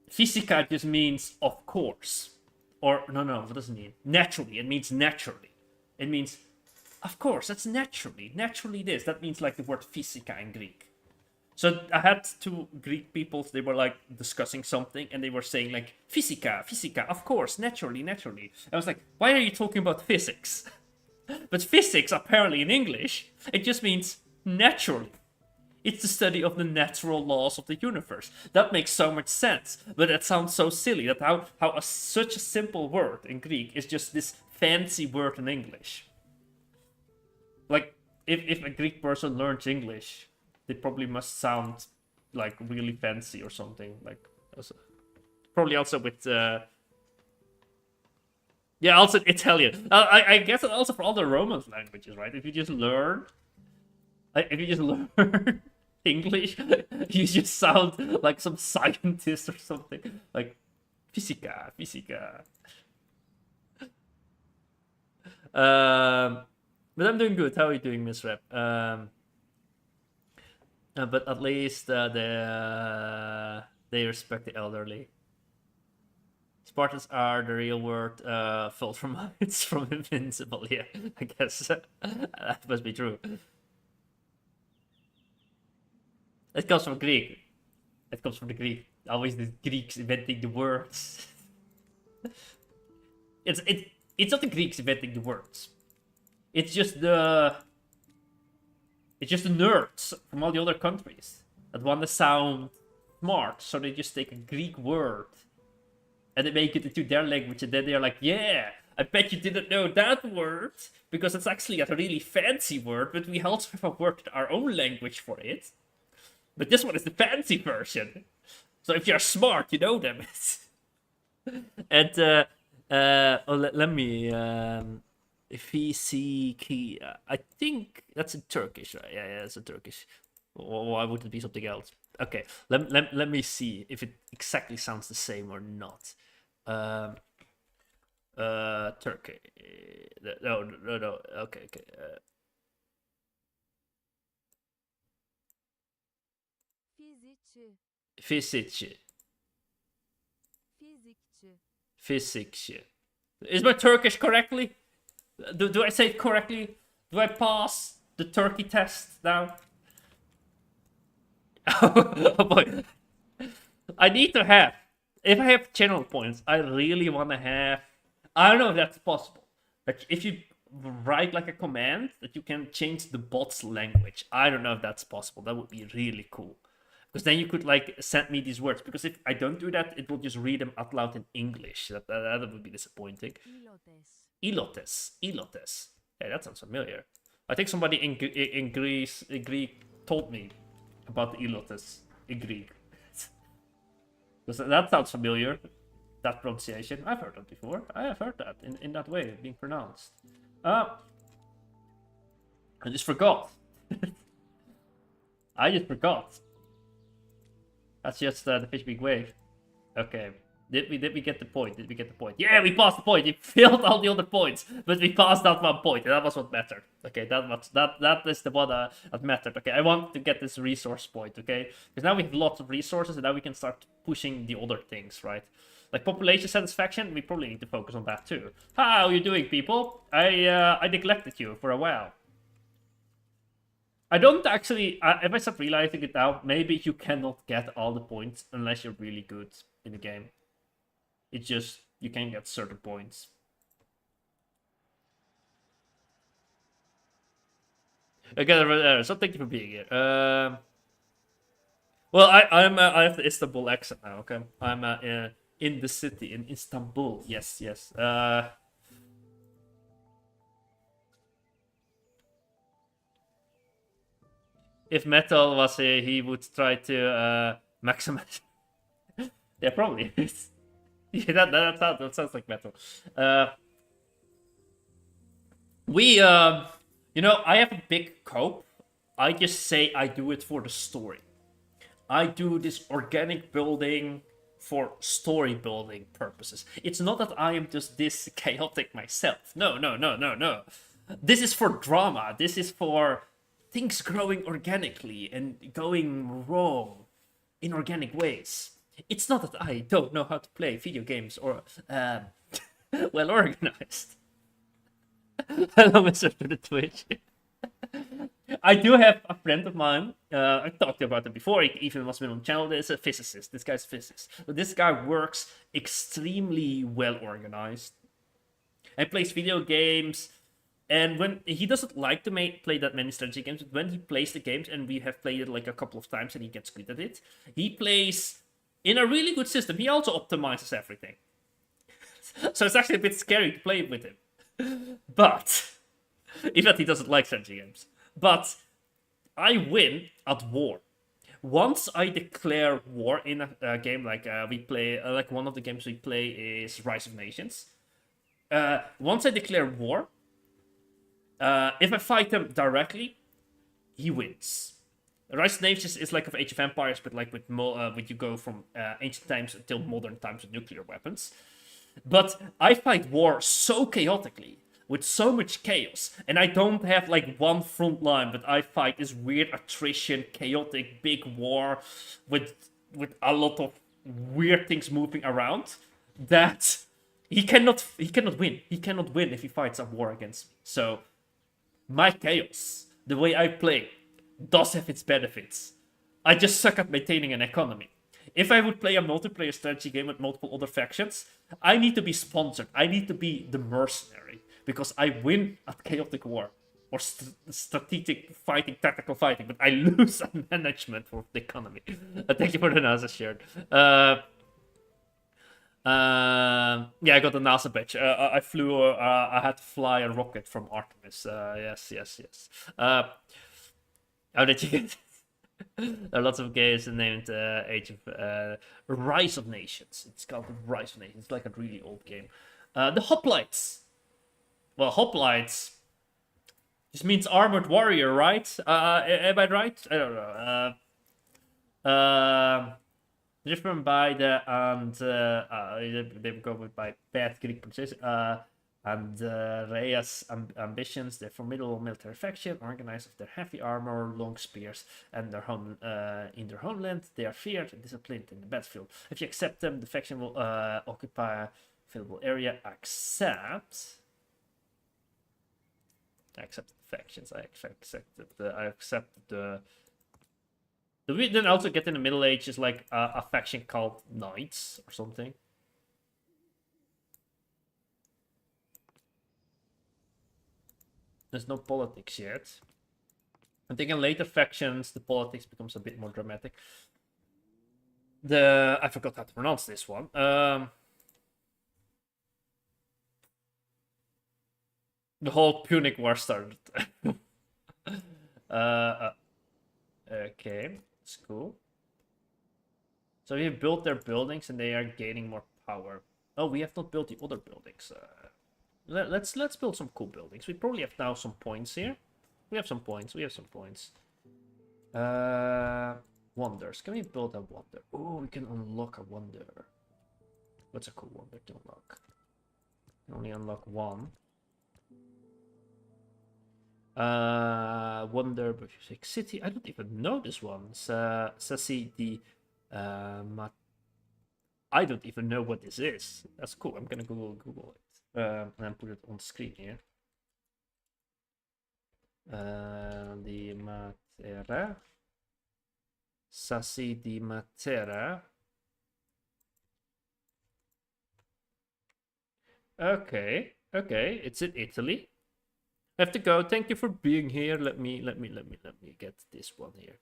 physica just means of course. Or, no, what does it mean? Naturally. It means naturally. It means, of course, that's naturally. Naturally this. That means like the word physica in Greek. So I had two Greek people, they were like discussing something and they were saying like, physica, of course, naturally. I was like, why are you talking about physics? But physics, apparently in English, it just means naturally. It's the study of the natural laws of the universe. That makes so much sense, but that sounds so silly, that how such a simple word in Greek is just this fancy word in English. Like, if a Greek person learns English, they probably must sound like really fancy or something. Like, probably also with yeah, also Italian. I guess it also for all the Romance languages, right? If you just learn English, you just sound like some scientist or something. Like physica. But I'm doing good. How are you doing, Miss Rep? But at least they respect the elderly. Spartans are the real word filled from it's from Invincible. Yeah, I guess that must be true. It comes from Greek. It comes from the Greek. Always the Greeks inventing the words. It's not the Greeks inventing the words. It's just the nerds from all the other countries that want to sound smart, so they just take a Greek word and they make it into their language, and then they're like, yeah, I bet you didn't know that word, because it's actually a really fancy word, but we also have a word in our own language for it. But this one is the fancy version. So if you're smart, you know them. And let me Fisiki. I think that's in Turkish, right? Yeah, it's in Turkish. Why would it be something else? Okay, let me see if it exactly sounds the same or not. Turkey. No. Okay. Fizikçi. Fizikçi. Is my Turkish correctly? Do I say it correctly? Do I pass the Turkey test now? Oh boy. I need to have. If I have channel points, I really want to have. I don't know if that's possible. But if you write like a command that you can change the bot's language, I don't know if that's possible. That would be really cool. Because then you could like send me these words. Because if I don't do that, it will just read them out loud in English. That would be disappointing. Ilotes. Yeah, that sounds familiar. I think somebody in Greek told me about the ilotes in Greek. Because that sounds familiar. That pronunciation. I've heard that before. I have heard that in that way being pronounced. I just forgot. I just forgot. That's just the fish big wave. Okay. Did we get the point? Yeah, we passed the point. We failed all the other points, but we passed that one point, and that was what mattered. Okay, that is the one that mattered. Okay, I want to get this resource point. Okay, because now we have lots of resources, and now we can start pushing the other things, right? Like population satisfaction, we probably need to focus on that too. How are you doing, people? I neglected you for a while. I don't actually. If I start realizing it now, maybe you cannot get all the points unless you're really good in the game. It's just, you can get certain points. Okay, so thank you for being here. Well, I have the Istanbul accent now. Okay, I'm in the city in Istanbul. Yes. if metal was here, he would try to maximize. Yeah, probably. Yeah, that sounds like metal. We you know, I have a big cope. I just say I do it for the story. I do this organic building for story building purposes. It's not that I am just this chaotic myself. No, no, no, no, no. This is for drama. This is for things growing organically and going wrong in organic ways. It's not that I don't know how to play video games or well organized. Hello, Mr. to the Twitch. I do have a friend of mine. I talked about it before. He even was been on the channel. There's a physicist. This guy's a physicist. But this guy works extremely well organized and plays video games. And when he doesn't like to play that many strategy games, but when he plays the games, and we have played it like a couple of times, and he gets good at it, he plays in a really good system. He also optimizes everything, so it's actually a bit scary to play with him. But even that he doesn't like strategy games. But I win at war. Once I declare war in a game, like we play, like one of the games we play is Rise of Nations. Once I declare war, if I fight him directly, he wins. Rise of Nations is like of Age of Empires, but like with you go from ancient times until modern times with nuclear weapons. But I fight war so chaotically, with so much chaos, and I don't have like one front line, but I fight this weird attrition, chaotic big war with a lot of weird things moving around, that he cannot win. He cannot win if he fights a war against me. So my chaos, the way I play, does have its benefits. I just suck at maintaining an economy. If I would play a multiplayer strategy game with multiple other factions, I need to be sponsored. I need to be the mercenary, because I win at chaotic war or strategic fighting, tactical fighting, but I lose at management for the economy. Thank you for the NASA shirt. Yeah, I got the NASA badge. I flew. I had to fly a rocket from Artemis. Yes. How did you get it? There are lots of games named Age of Rise of Nations. It's called Rise of Nations. It's like a really old game. The hoplites. Well, hoplites just means armored warrior, right? Am I right? I don't know. Different by the and they go with by bad Greek pronunciation. And Rhea's ambitions, their formidable military faction, organized of their heavy armor, long spears, and their home in their homeland. They are feared and disciplined in the battlefield. If you accept them, the faction will occupy a fillable area. I accept the factions. I accept the. Do we then also get in the Middle Ages like a faction called Knights or something? There's no politics yet. I think in later factions the politics becomes a bit more dramatic. I forgot how to pronounce this one. The whole Punic War started. Okay, it's cool. So we have built their buildings and they are gaining more power. Oh, we have not built the other buildings. Let's build some cool buildings. We probably have now some points here. We have some points. Wonders. Can we build a wonder? Oh, we can unlock a wonder. What's a cool wonder to unlock? We can only unlock one. Wonder Music City. I don't even know this one. Sassy the I don't even know what this is. That's cool. I'm gonna Google it. And put it on screen here. Di Matera. Sassi di Matera. Okay, it's in Italy. I have to go. Thank you for being here. Let me get this one here.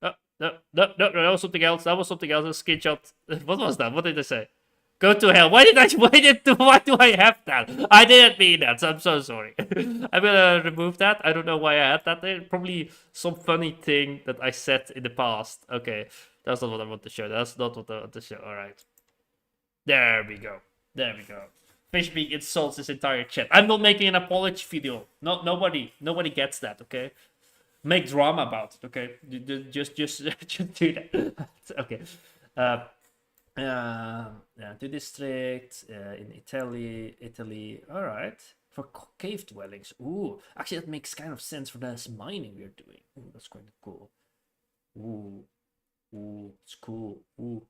Oh, no, that was something else. A screenshot. What was that? What did I say? Go to hell. Why do I have that? I didn't mean that. So I'm so sorry. I'm gonna remove that. I don't know why I had that there. Probably some funny thing that I said in the past. Okay, that's not what I want to show. That's not what I want to show. All right. There we go. There we go. Fishbeak insults his entire chat. I'm not making an apology video. Nobody gets that. Okay. Make drama about it. Okay. Just do that. Okay. Two districts in Italy. All right, for cave dwellings. Ooh, actually, that makes kind of sense for this mining we're doing. Ooh, that's quite cool. Ooh, it's cool. Ooh.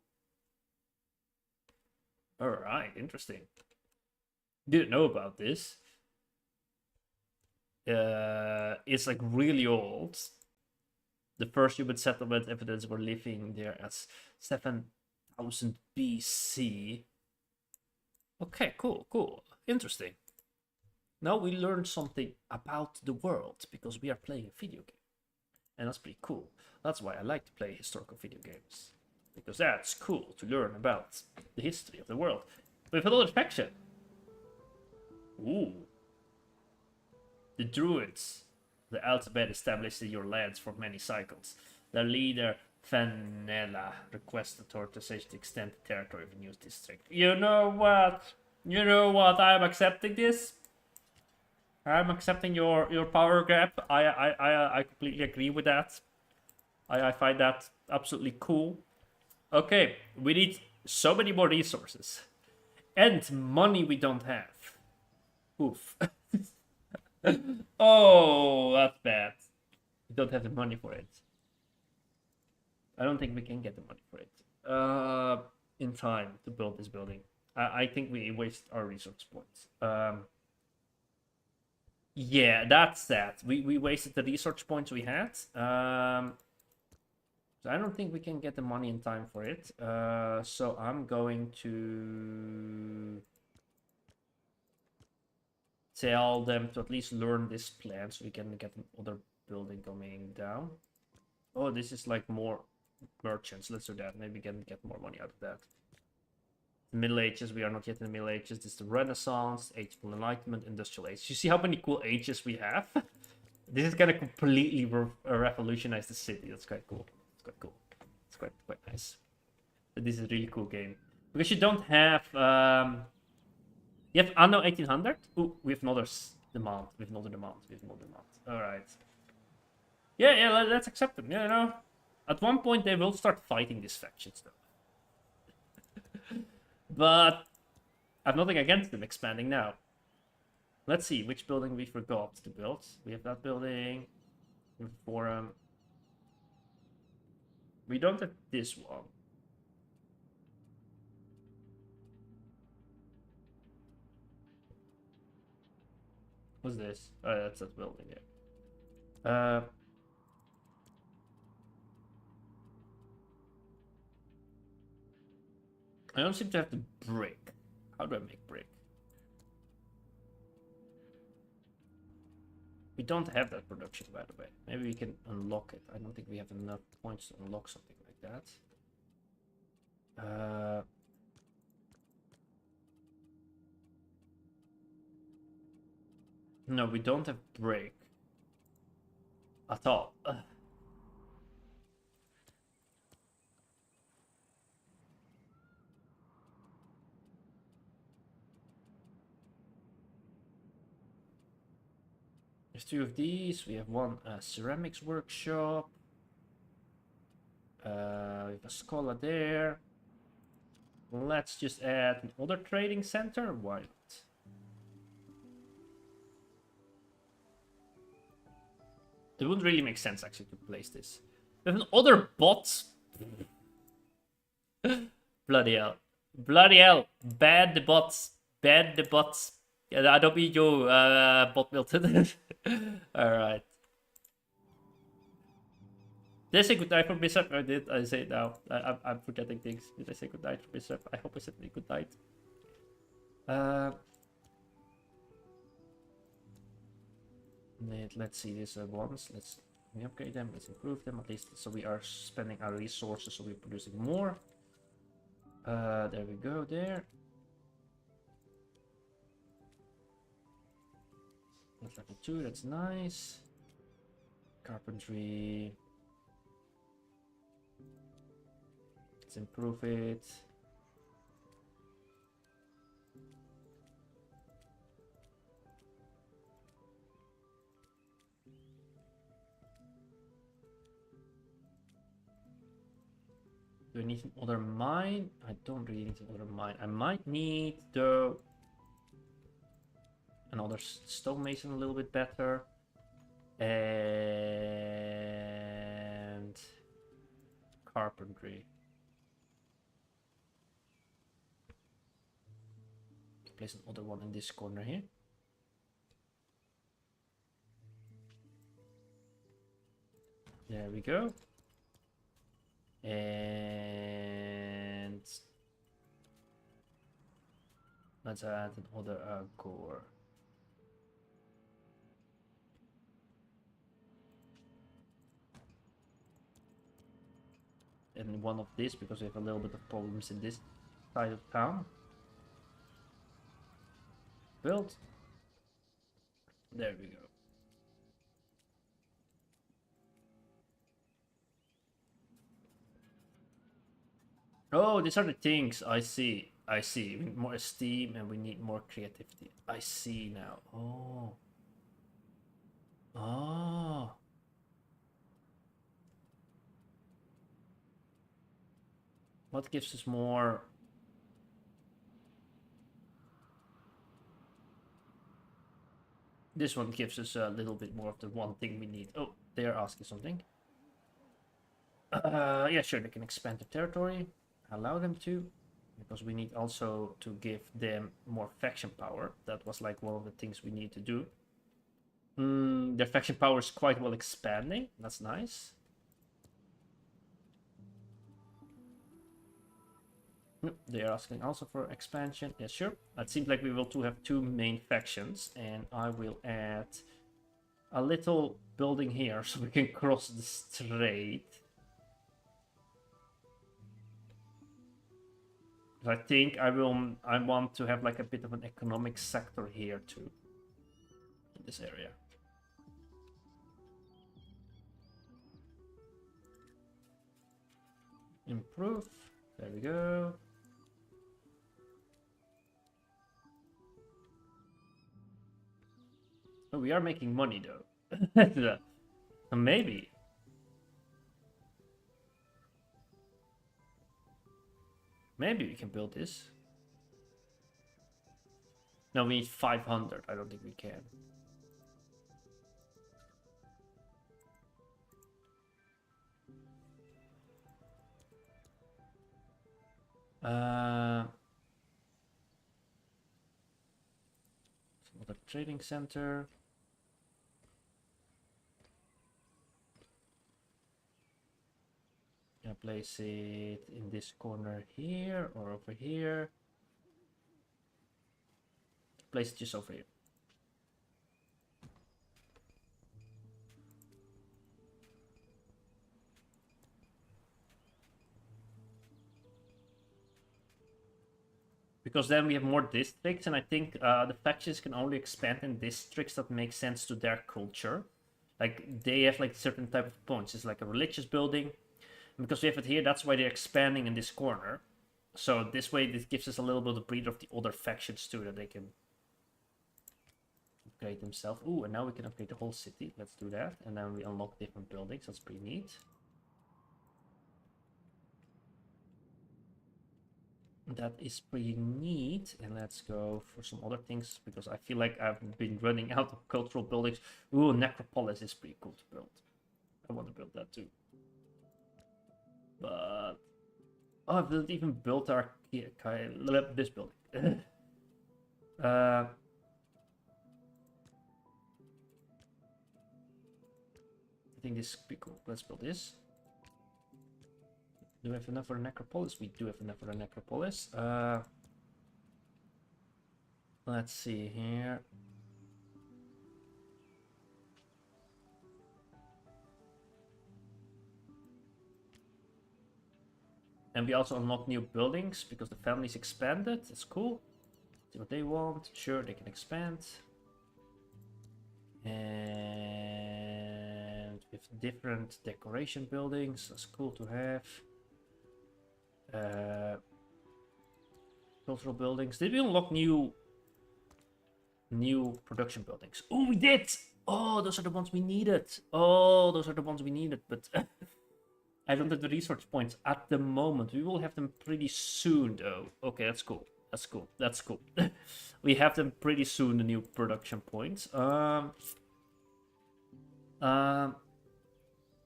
All right, interesting. Didn't know about this. It's like really old. The first human settlement evidence were living there as 7,000 BC. Okay, cool. Interesting. Now we learned something about the world because we are playing a video game. And that's pretty cool. That's why I like to play historical video games. Because that's cool to learn about the history of the world. We have another faction. Ooh. The Druids. The alphabet established in your lands for many cycles. Their leader, Vanilla, requested authorization to extend the territory of a new district. You know what? I'm accepting this. I'm accepting your power grab. I completely agree with that. I find that absolutely cool. Okay, we need so many more resources. And money we don't have. Oof. Oh, that's bad. We don't have the money for it. I don't think we can get the money for it. In time to build this building. I think we waste our resource points. Yeah, that's that. We wasted the research points we had. So I don't think we can get the money in time for it. So I'm going to tell them to at least learn this plan so we can get another building coming down. Oh, this is like more merchants. Let's do that. Maybe we can get more money out of that. Middle Ages, we are not yet in the Middle Ages. This is the Renaissance, Age of Enlightenment, Industrial Age. You see how many cool ages we have? This is gonna completely revolutionize the city. That's quite cool. It's quite cool. It's quite nice. But this is a really cool game. Because you don't have... you have Anno 1800? Ooh, we have another demand. We have another demand. Alright. Yeah, let's accept them. Yeah, you know. At one point, they will start fighting these factions, though. But I have nothing against them expanding now. Let's see which building we forgot to build. We have that building. We have a forum. We don't have this one. What's this? Oh, that's that building there. I don't seem to have the brick. How do I make brick? We don't have that production, by the way. Maybe we can unlock it. I don't think we have enough points to unlock something like that. No, we don't have brick. At all. There's two of these. We have one ceramics workshop. We have a scholar there. Let's just add another trading center. Why not? It wouldn't really make sense actually to place this. We have another bot. Bloody hell. Bloody hell. Ban the bots. Ban the bots. Yeah, I don't mean you, bot Milton. Alright. Did I say goodnight for Bishop? Or did I say it now? I'm forgetting things. Did I say goodnight for Bishop? I hope I said goodnight. Let's see this once. Let's upgrade them. Let's improve them at least. So we are spending our resources. So we're producing more. There we go. There. That's level 2, that's nice. Carpentry. Let's improve it. Do I need another mine? I don't really need another mine. I might need though another stonemason a little bit better. And carpentry. Place another one in this corner here. There we go. And let's add another core. And one of this, because we have a little bit of problems in this side of town. Built. There we go. Oh, these are the things. I see. I see. We need more esteem and we need more creativity. I see now. Oh. Oh. What gives us more? This one gives us a little bit more of the one thing we need. Oh, they are asking something. Yeah, sure, they can expand the territory. Allow them to, because we need also to give them more faction power. That was like one of the things we need to do. Their faction power is quite well expanding. That's nice. They are asking also for expansion. Yeah, sure. It seems like we will have two main factions, and I will add a little building here so we can cross the strait. I think I want to have like a bit of an economic sector here too, in this area. Improve. There we go. Oh, we are making money though. Maybe. Maybe we can build this. No, we need 500. I don't think we can. Another trading center. Gonna place it in this corner here or over here. Place it just over here. Because then we have more districts, and I think the factions can only expand in districts that make sense to their culture. Like they have like certain type of points. It's like a religious building. And because we have it here, that's why they're expanding in this corner. So this way, this gives us a little bit of breather of the other factions too, that they can upgrade themselves. Ooh, and now we can upgrade the whole city. Let's do that, and then we unlock different buildings. That's pretty neat. That is pretty neat. And let's go for some other things, because I feel like I've been running out of cultural buildings. Ooh, Necropolis is pretty cool to build. I want to build that too. But oh, I've not even built our this building. I think this could be cool. Let's build this. Do we have enough for a necropolis? We do have enough for a necropolis. Let's see here. And we also unlock new buildings because the family's expanded. It's cool. See what they want. Sure, they can expand. And with different decoration buildings, that's cool to have. Cultural buildings. Did we unlock new production buildings? Oh, we did! Oh, those are the ones we needed. Oh, those are the ones we needed, but I don't have the research points at the moment. We will have them pretty soon, though. Okay, that's cool. That's cool. That's cool. We have them pretty soon, the new production points.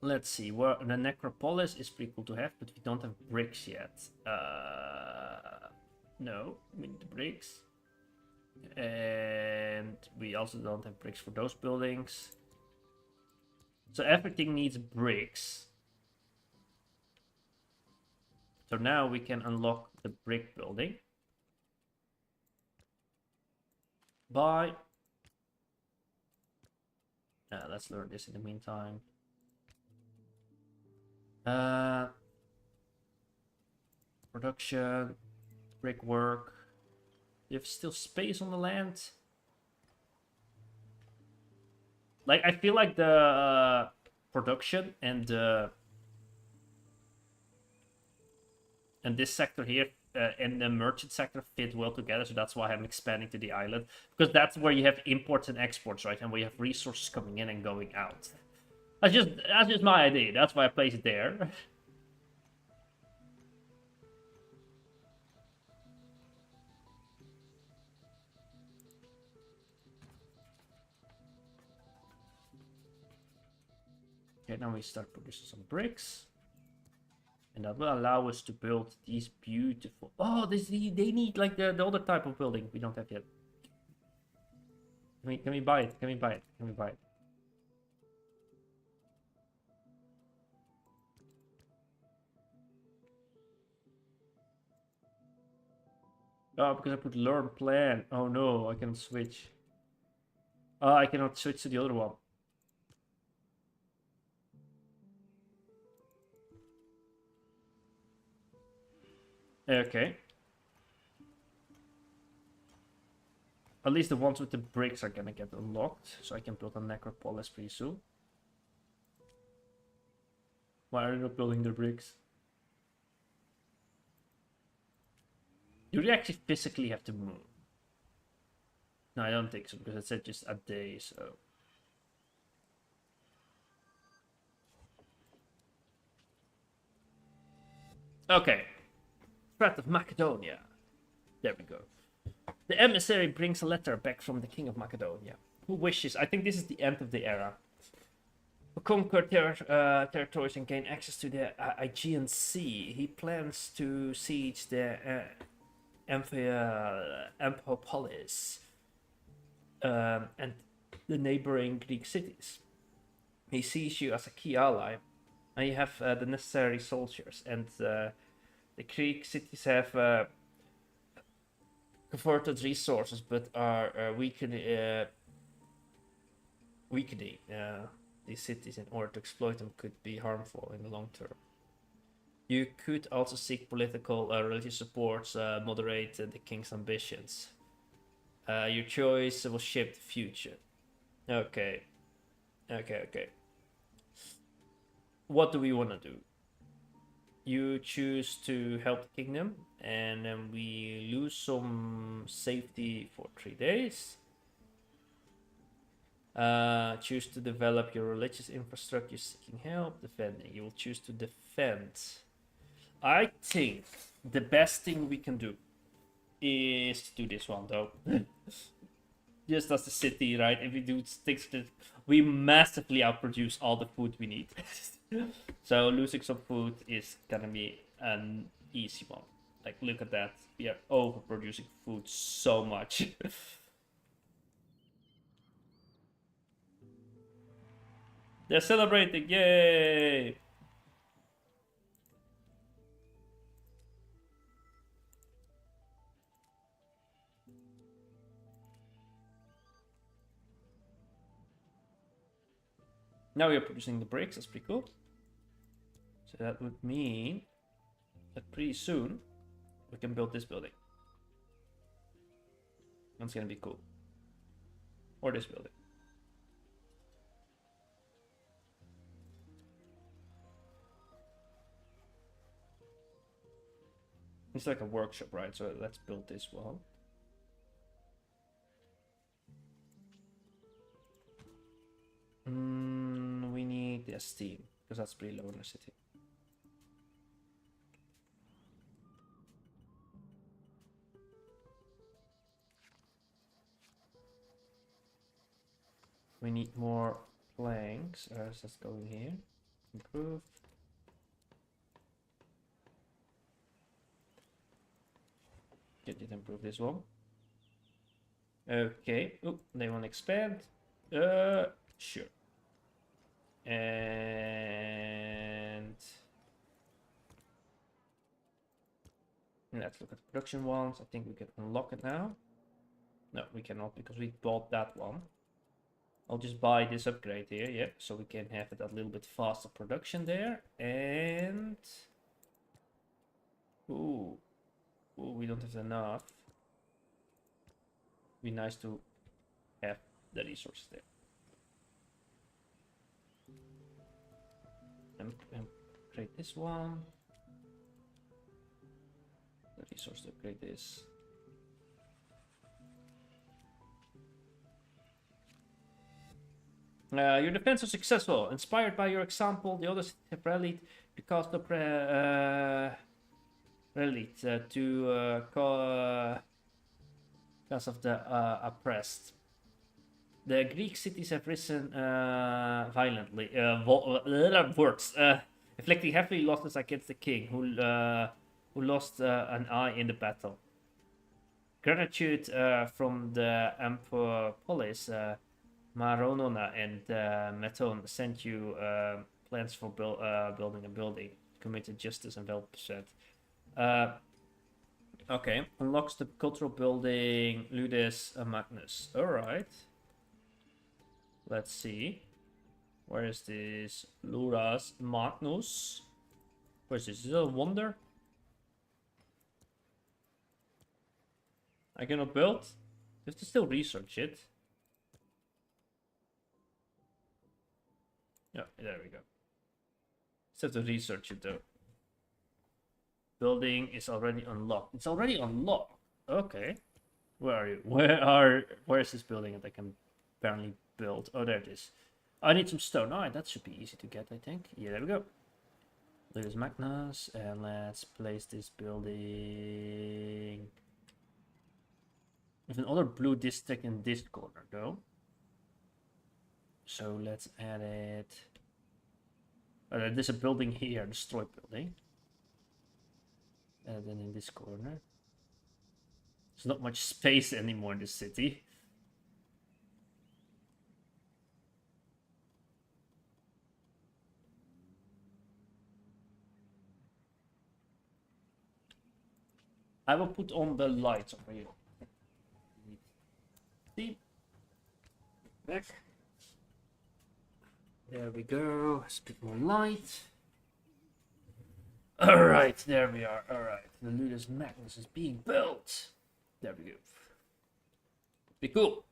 Let's see. Well, the necropolis is pretty cool to have, but we don't have bricks yet. No, we need the bricks. And we also don't have bricks for those buildings. So everything needs bricks. So now we can unlock the brick building by... let's learn this in the meantime. Production, brickwork. You have still space on the land. Like, I feel like the production and this sector here and the merchant sector fit well together, so that's why I'm expanding to the island, because that's where you have imports and exports, right? And where you have resources coming in and going out. That's just my idea. That's why I place it there. Okay, now we start producing some bricks. And that will allow us to build these beautiful... Oh, they need like the other type of building we don't have yet. Can we buy it? Can we buy it? Can we buy it? Oh, because I put learn plan. Oh no, I cannot switch. Oh, I cannot switch to the other one. Okay. At least the ones with the bricks are gonna get unlocked, so I can build a necropolis pretty soon. Why are you not building the bricks? Do you actually physically have to move? No, I don't think so, because it said just a day, so... Okay. Threat of Macedonia. There we go. The emissary brings a letter back from the King of Macedonia, who wishes... I think this is the end of the era. To conquer territories and gain access to the Aegean Sea. He plans to siege the Amphipolis and the neighboring Greek cities. He sees you as a key ally, and you have the necessary soldiers, and the Greek cities have converted resources but are weakening. These cities, in order to exploit them, could be harmful in the long term. You could also seek political religious support, moderate the king's ambitions. Your choice will shape the future. Okay. What do we want to do? You choose to help the kingdom, and then we lose some safety for 3 days. Choose to develop your religious infrastructure, seeking help, defending. You will choose to defend. I think the best thing we can do is to do this one, though. Just as the city, right? If we do things, we massively outproduce all the food we need. So losing some food is gonna be an easy one. Like, look at that. We are overproducing food so much. They're celebrating, yay! Now we are producing the bricks, that's pretty cool. So that would mean that pretty soon we can build this building. That's gonna be cool. Or this building. It's like a workshop, right? So let's build this one. We need the steam because that's pretty low in the city. We need more planks. Let's go in here. Improve. Get it improve this one. Okay. Oh, they want to expand. Sure. And let's look at the production ones. I think we can unlock it now. No, we cannot because we bought that one. I'll just buy this upgrade here, yeah, so we can have it a little bit faster production there. And ooh, we don't have enough. Be nice to have the resources there. And upgrade this one. The resource to upgrade this. Your defense was successful. Inspired by your example, the others have rallied because of the oppressed. The Greek cities have risen violently. Inflicting heavy losses against the king, who lost an eye in the battle. Gratitude from the Amphipolis. Maronona and Meton sent you plans for building a building. Committed justice and well-percent. Okay, unlocks the cultural building Ludus Magnus. Alright. Let's see. Where is this Ludus Magnus? Where is this? Is it a wonder? I cannot build? You have to still research it. Yeah, there we go. Just have to research it though. Building is already unlocked. It's already unlocked. Okay. Where are you? Where is this building that I can apparently build? Oh, there it is. I need some stone. Alright, that should be easy to get, I think. Yeah, there we go. There's Magnus, and let's place this building with another blue district in this corner though. So let's add it. There's a building here, destroyed building. And then in this corner. There's not much space anymore in the city. I will put on the lights over here. See? Back. There we go. It's a bit more light. Alright, there we are. Alright. The Ludus Magnus is being built. There we go. Be cool.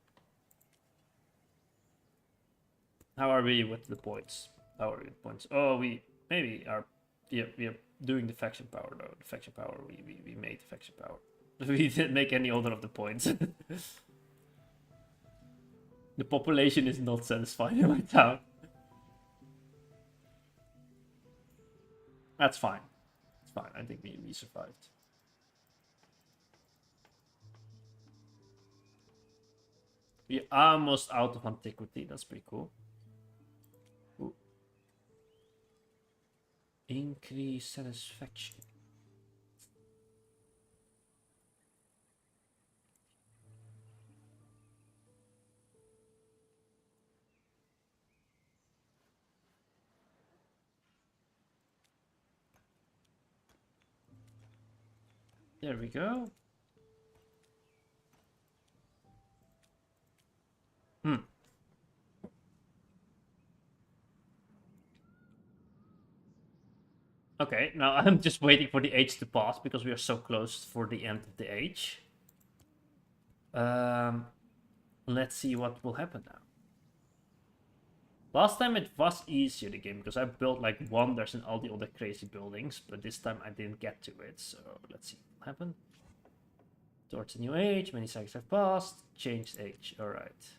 How are we with the points? How are we with points? Oh, we maybe are. Yeah, we are doing the faction power though. The faction power, we made the faction power. We didn't make any other of the points. The population is not satisfied in my town. That's fine. It's fine. I think we survived. We're almost out of antiquity. That's pretty cool. Ooh. Increase satisfaction. There we go. Okay, now I'm just waiting for the age to pass because we are so close for the end of the age. Let's see what will happen now. Last time it was easier, the game, because I built like wonders in all the other crazy buildings, but this time I didn't get to it, so let's see what happened. Towards a new age, many cycles have passed, changed age, alright.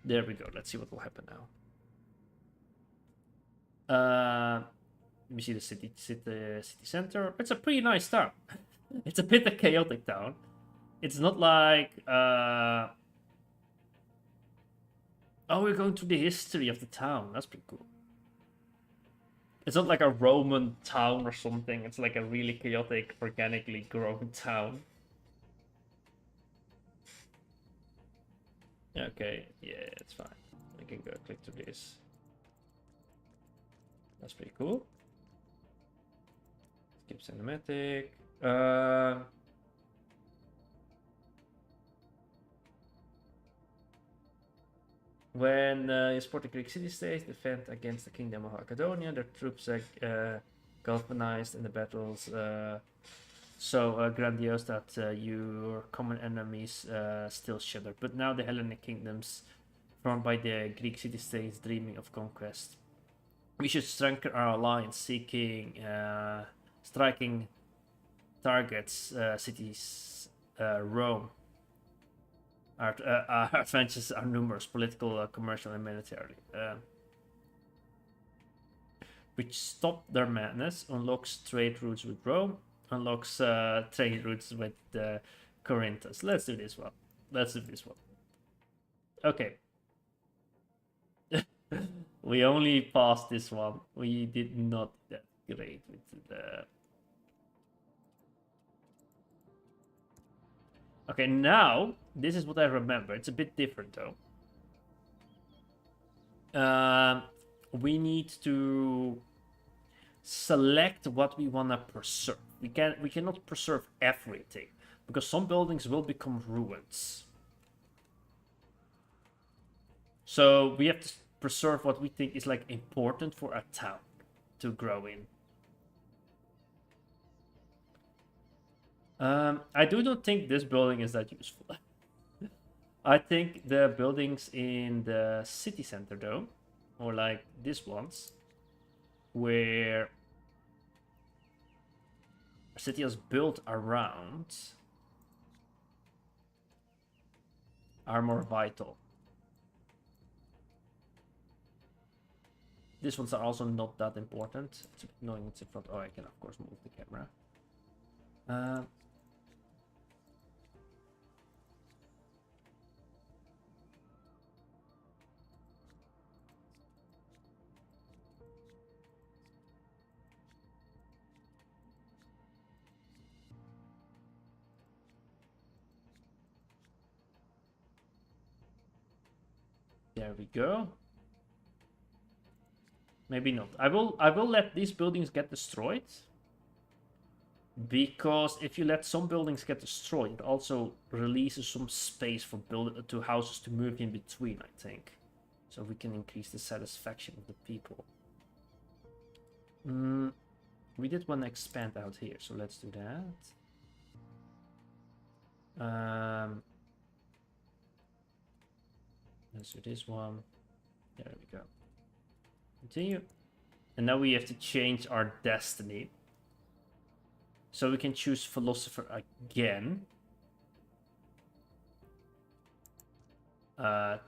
There we go, let's see what will happen now. Let me see the city center. It's a pretty nice town. It's a bit a chaotic town. It's not like... Oh, we're going through the history of the town. That's pretty cool. It's not like a Roman town or something. It's like a really chaotic, organically grown town. Okay, yeah, it's fine. I can go click to this. That's pretty cool. Skip cinematic. When you support the Greek city-states, defend against the Kingdom of Macedonia, their troops are galvanized in the battles so grandiose that your common enemies still shudder. But now the Hellenic kingdoms, formed by the Greek city-states dreaming of conquest. We should strengthen our alliance, seeking striking targets, cities, Rome. Our advantages are numerous, political, commercial, and military. Which stop their madness, unlocks trade routes with Rome, unlocks trade routes with Corinthus. Let's do this one. Let's do this one. Okay. We only passed this one. We did not that great with the... Okay, now, this is what I remember. It's a bit different, though. We need to select what we want to preserve. We cannot preserve everything, because some buildings will become ruins. So we have to preserve what we think is like important for a town to grow in. I do not think this building is that useful. I think the buildings in the city center, though, or like these ones, where a city is built around, are more vital. These ones are also not that important. It's annoying it's in front. Oh, I can of course move the camera. There we go. Maybe not. I will let these buildings get destroyed. Because if you let some buildings get destroyed, it also releases some space for houses to move in between, I think. So we can increase the satisfaction of the people. We did want to expand out here, so let's do that. Let's do this one. There we go. Continue. And now we have to change our destiny. So we can choose philosopher again.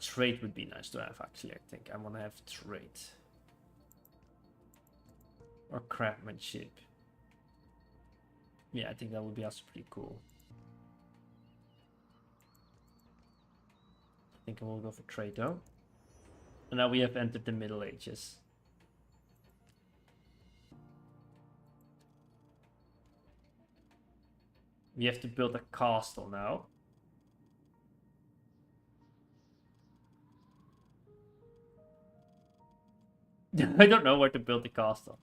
Trade would be nice to have, actually. I think I want to have trade. Or craftsmanship. Yeah, I think that would be also pretty cool. I think I will go for trade, though. And now we have entered the Middle Ages. We have to build a castle now. I don't know where to build the castle.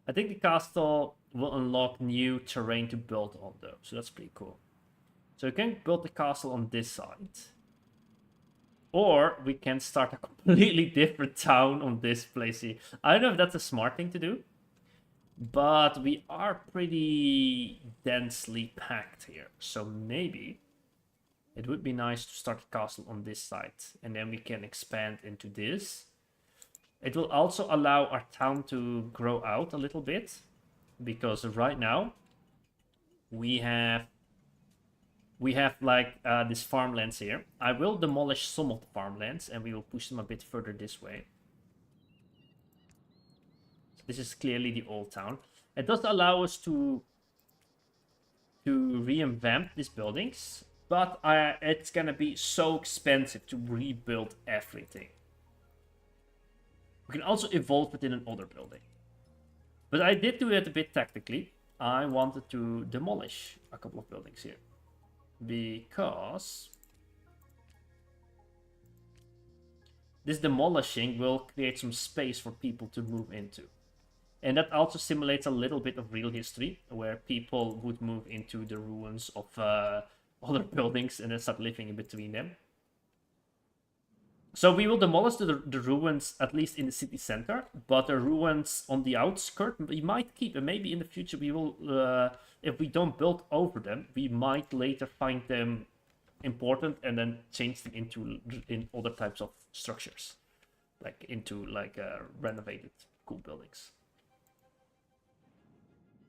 I think the castle will unlock new terrain to build on, though. So that's pretty cool. So we can build the castle on this side. Or we can start a completely different town on this place here. I don't know if that's a smart thing to do. But we are pretty densely packed here. So maybe It would be nice to start a castle on this side, and then we can expand into this. It will also allow our town to grow out a little bit, because right now we have like these farmlands here. I will demolish some of the farmlands, and we will push them a bit further this way. So this is clearly the old town. It does allow us to revamp these buildings, but it's gonna be so expensive to rebuild everything. We can also evolve within another building. But I did do it a bit tactically. I wanted to demolish a couple of buildings here, because this demolishing will create some space for people to move into. And that also simulates a little bit of real history, where people would move into the ruins of other buildings and then start living in between them. So we will demolish the ruins, at least in the city center, but the ruins on the outskirts we might keep, and maybe in the future we will, if we don't build over them, we might later find them important and then change them in other types of structures, like into renovated cool buildings.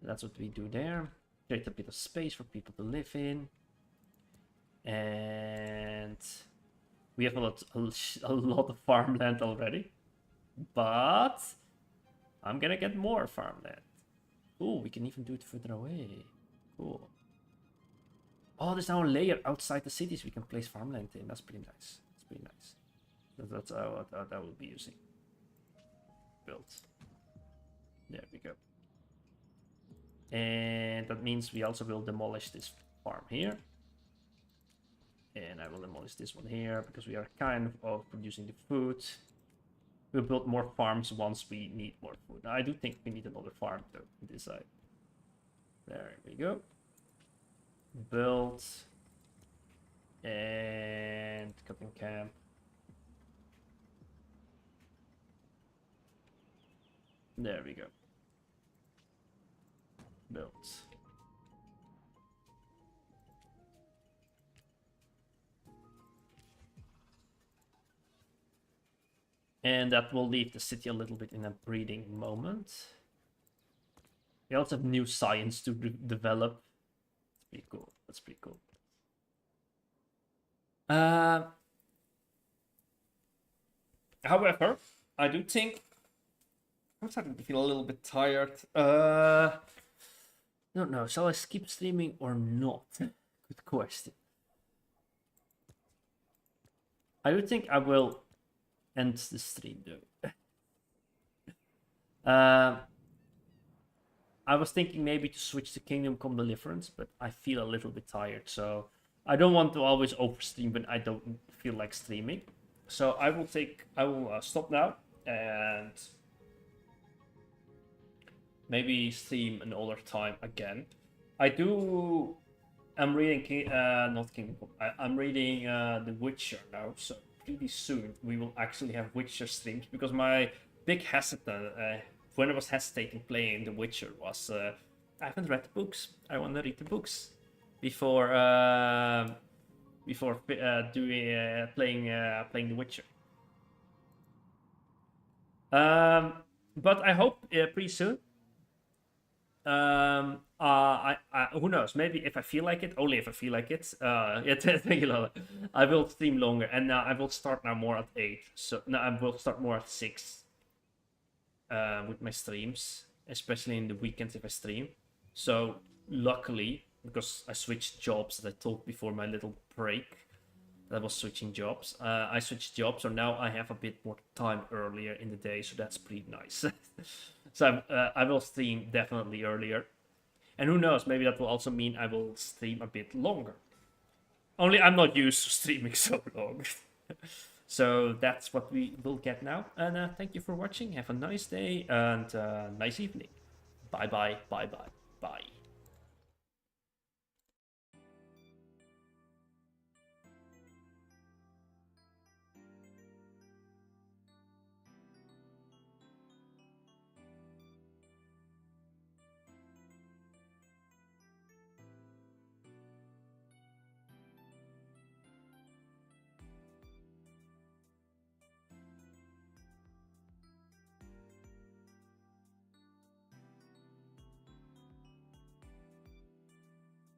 That's what we do there. Create a bit of space for people to live in. And we have a lot of farmland already. But I'm gonna get more farmland. Oh, we can even do it further away. Cool. Oh, there's now a layer outside the cities we can place farmland in. That's pretty nice. That's pretty nice. That's what I will be using. Build. There we go. And that means we also will demolish this farm here. And I will demolish this one here, because we are kind of producing the food. We'll build more farms once we need more food. Now, I do think we need another farm though, on this side. There we go. Build. And cutting camp. There we go. Built. And that will leave the city a little bit in a breathing moment. We also have new science to develop. That's pretty cool. That's pretty cool. However, I do think I'm starting to feel a little bit tired. Don't know. Shall I skip streaming or not? Good question. I do think I will end the stream though. I was thinking maybe to switch to Kingdom Come Deliverance, but I feel a little bit tired, so I don't want to always overstream when I don't feel like streaming. So I will stop now and maybe stream another time again. I'm reading not Kingdom Come. I'm reading The Witcher now, so pretty soon we will actually have Witcher streams, because my big hesitant when I was hesitating playing The Witcher was I haven't read the books. I want to read the books before playing The Witcher. But I hope pretty soon. Who knows? Maybe if I feel like it, only if I feel like it. Yeah, thank you, Lola. I will stream longer, and I will start now more at 8. So now I will start more at 6 with my streams, especially in the weekends if I stream. So luckily, because I switched jobs, as I told before my little break, that I was switching jobs. I switched jobs, so now I have a bit more time earlier in the day, so that's pretty nice. So I will stream definitely earlier. And who knows, maybe that will also mean I will stream a bit longer. Only I'm not used to streaming so long. So that's what we will get now. And thank you for watching. Have a nice day and nice evening. Bye bye, bye bye, bye.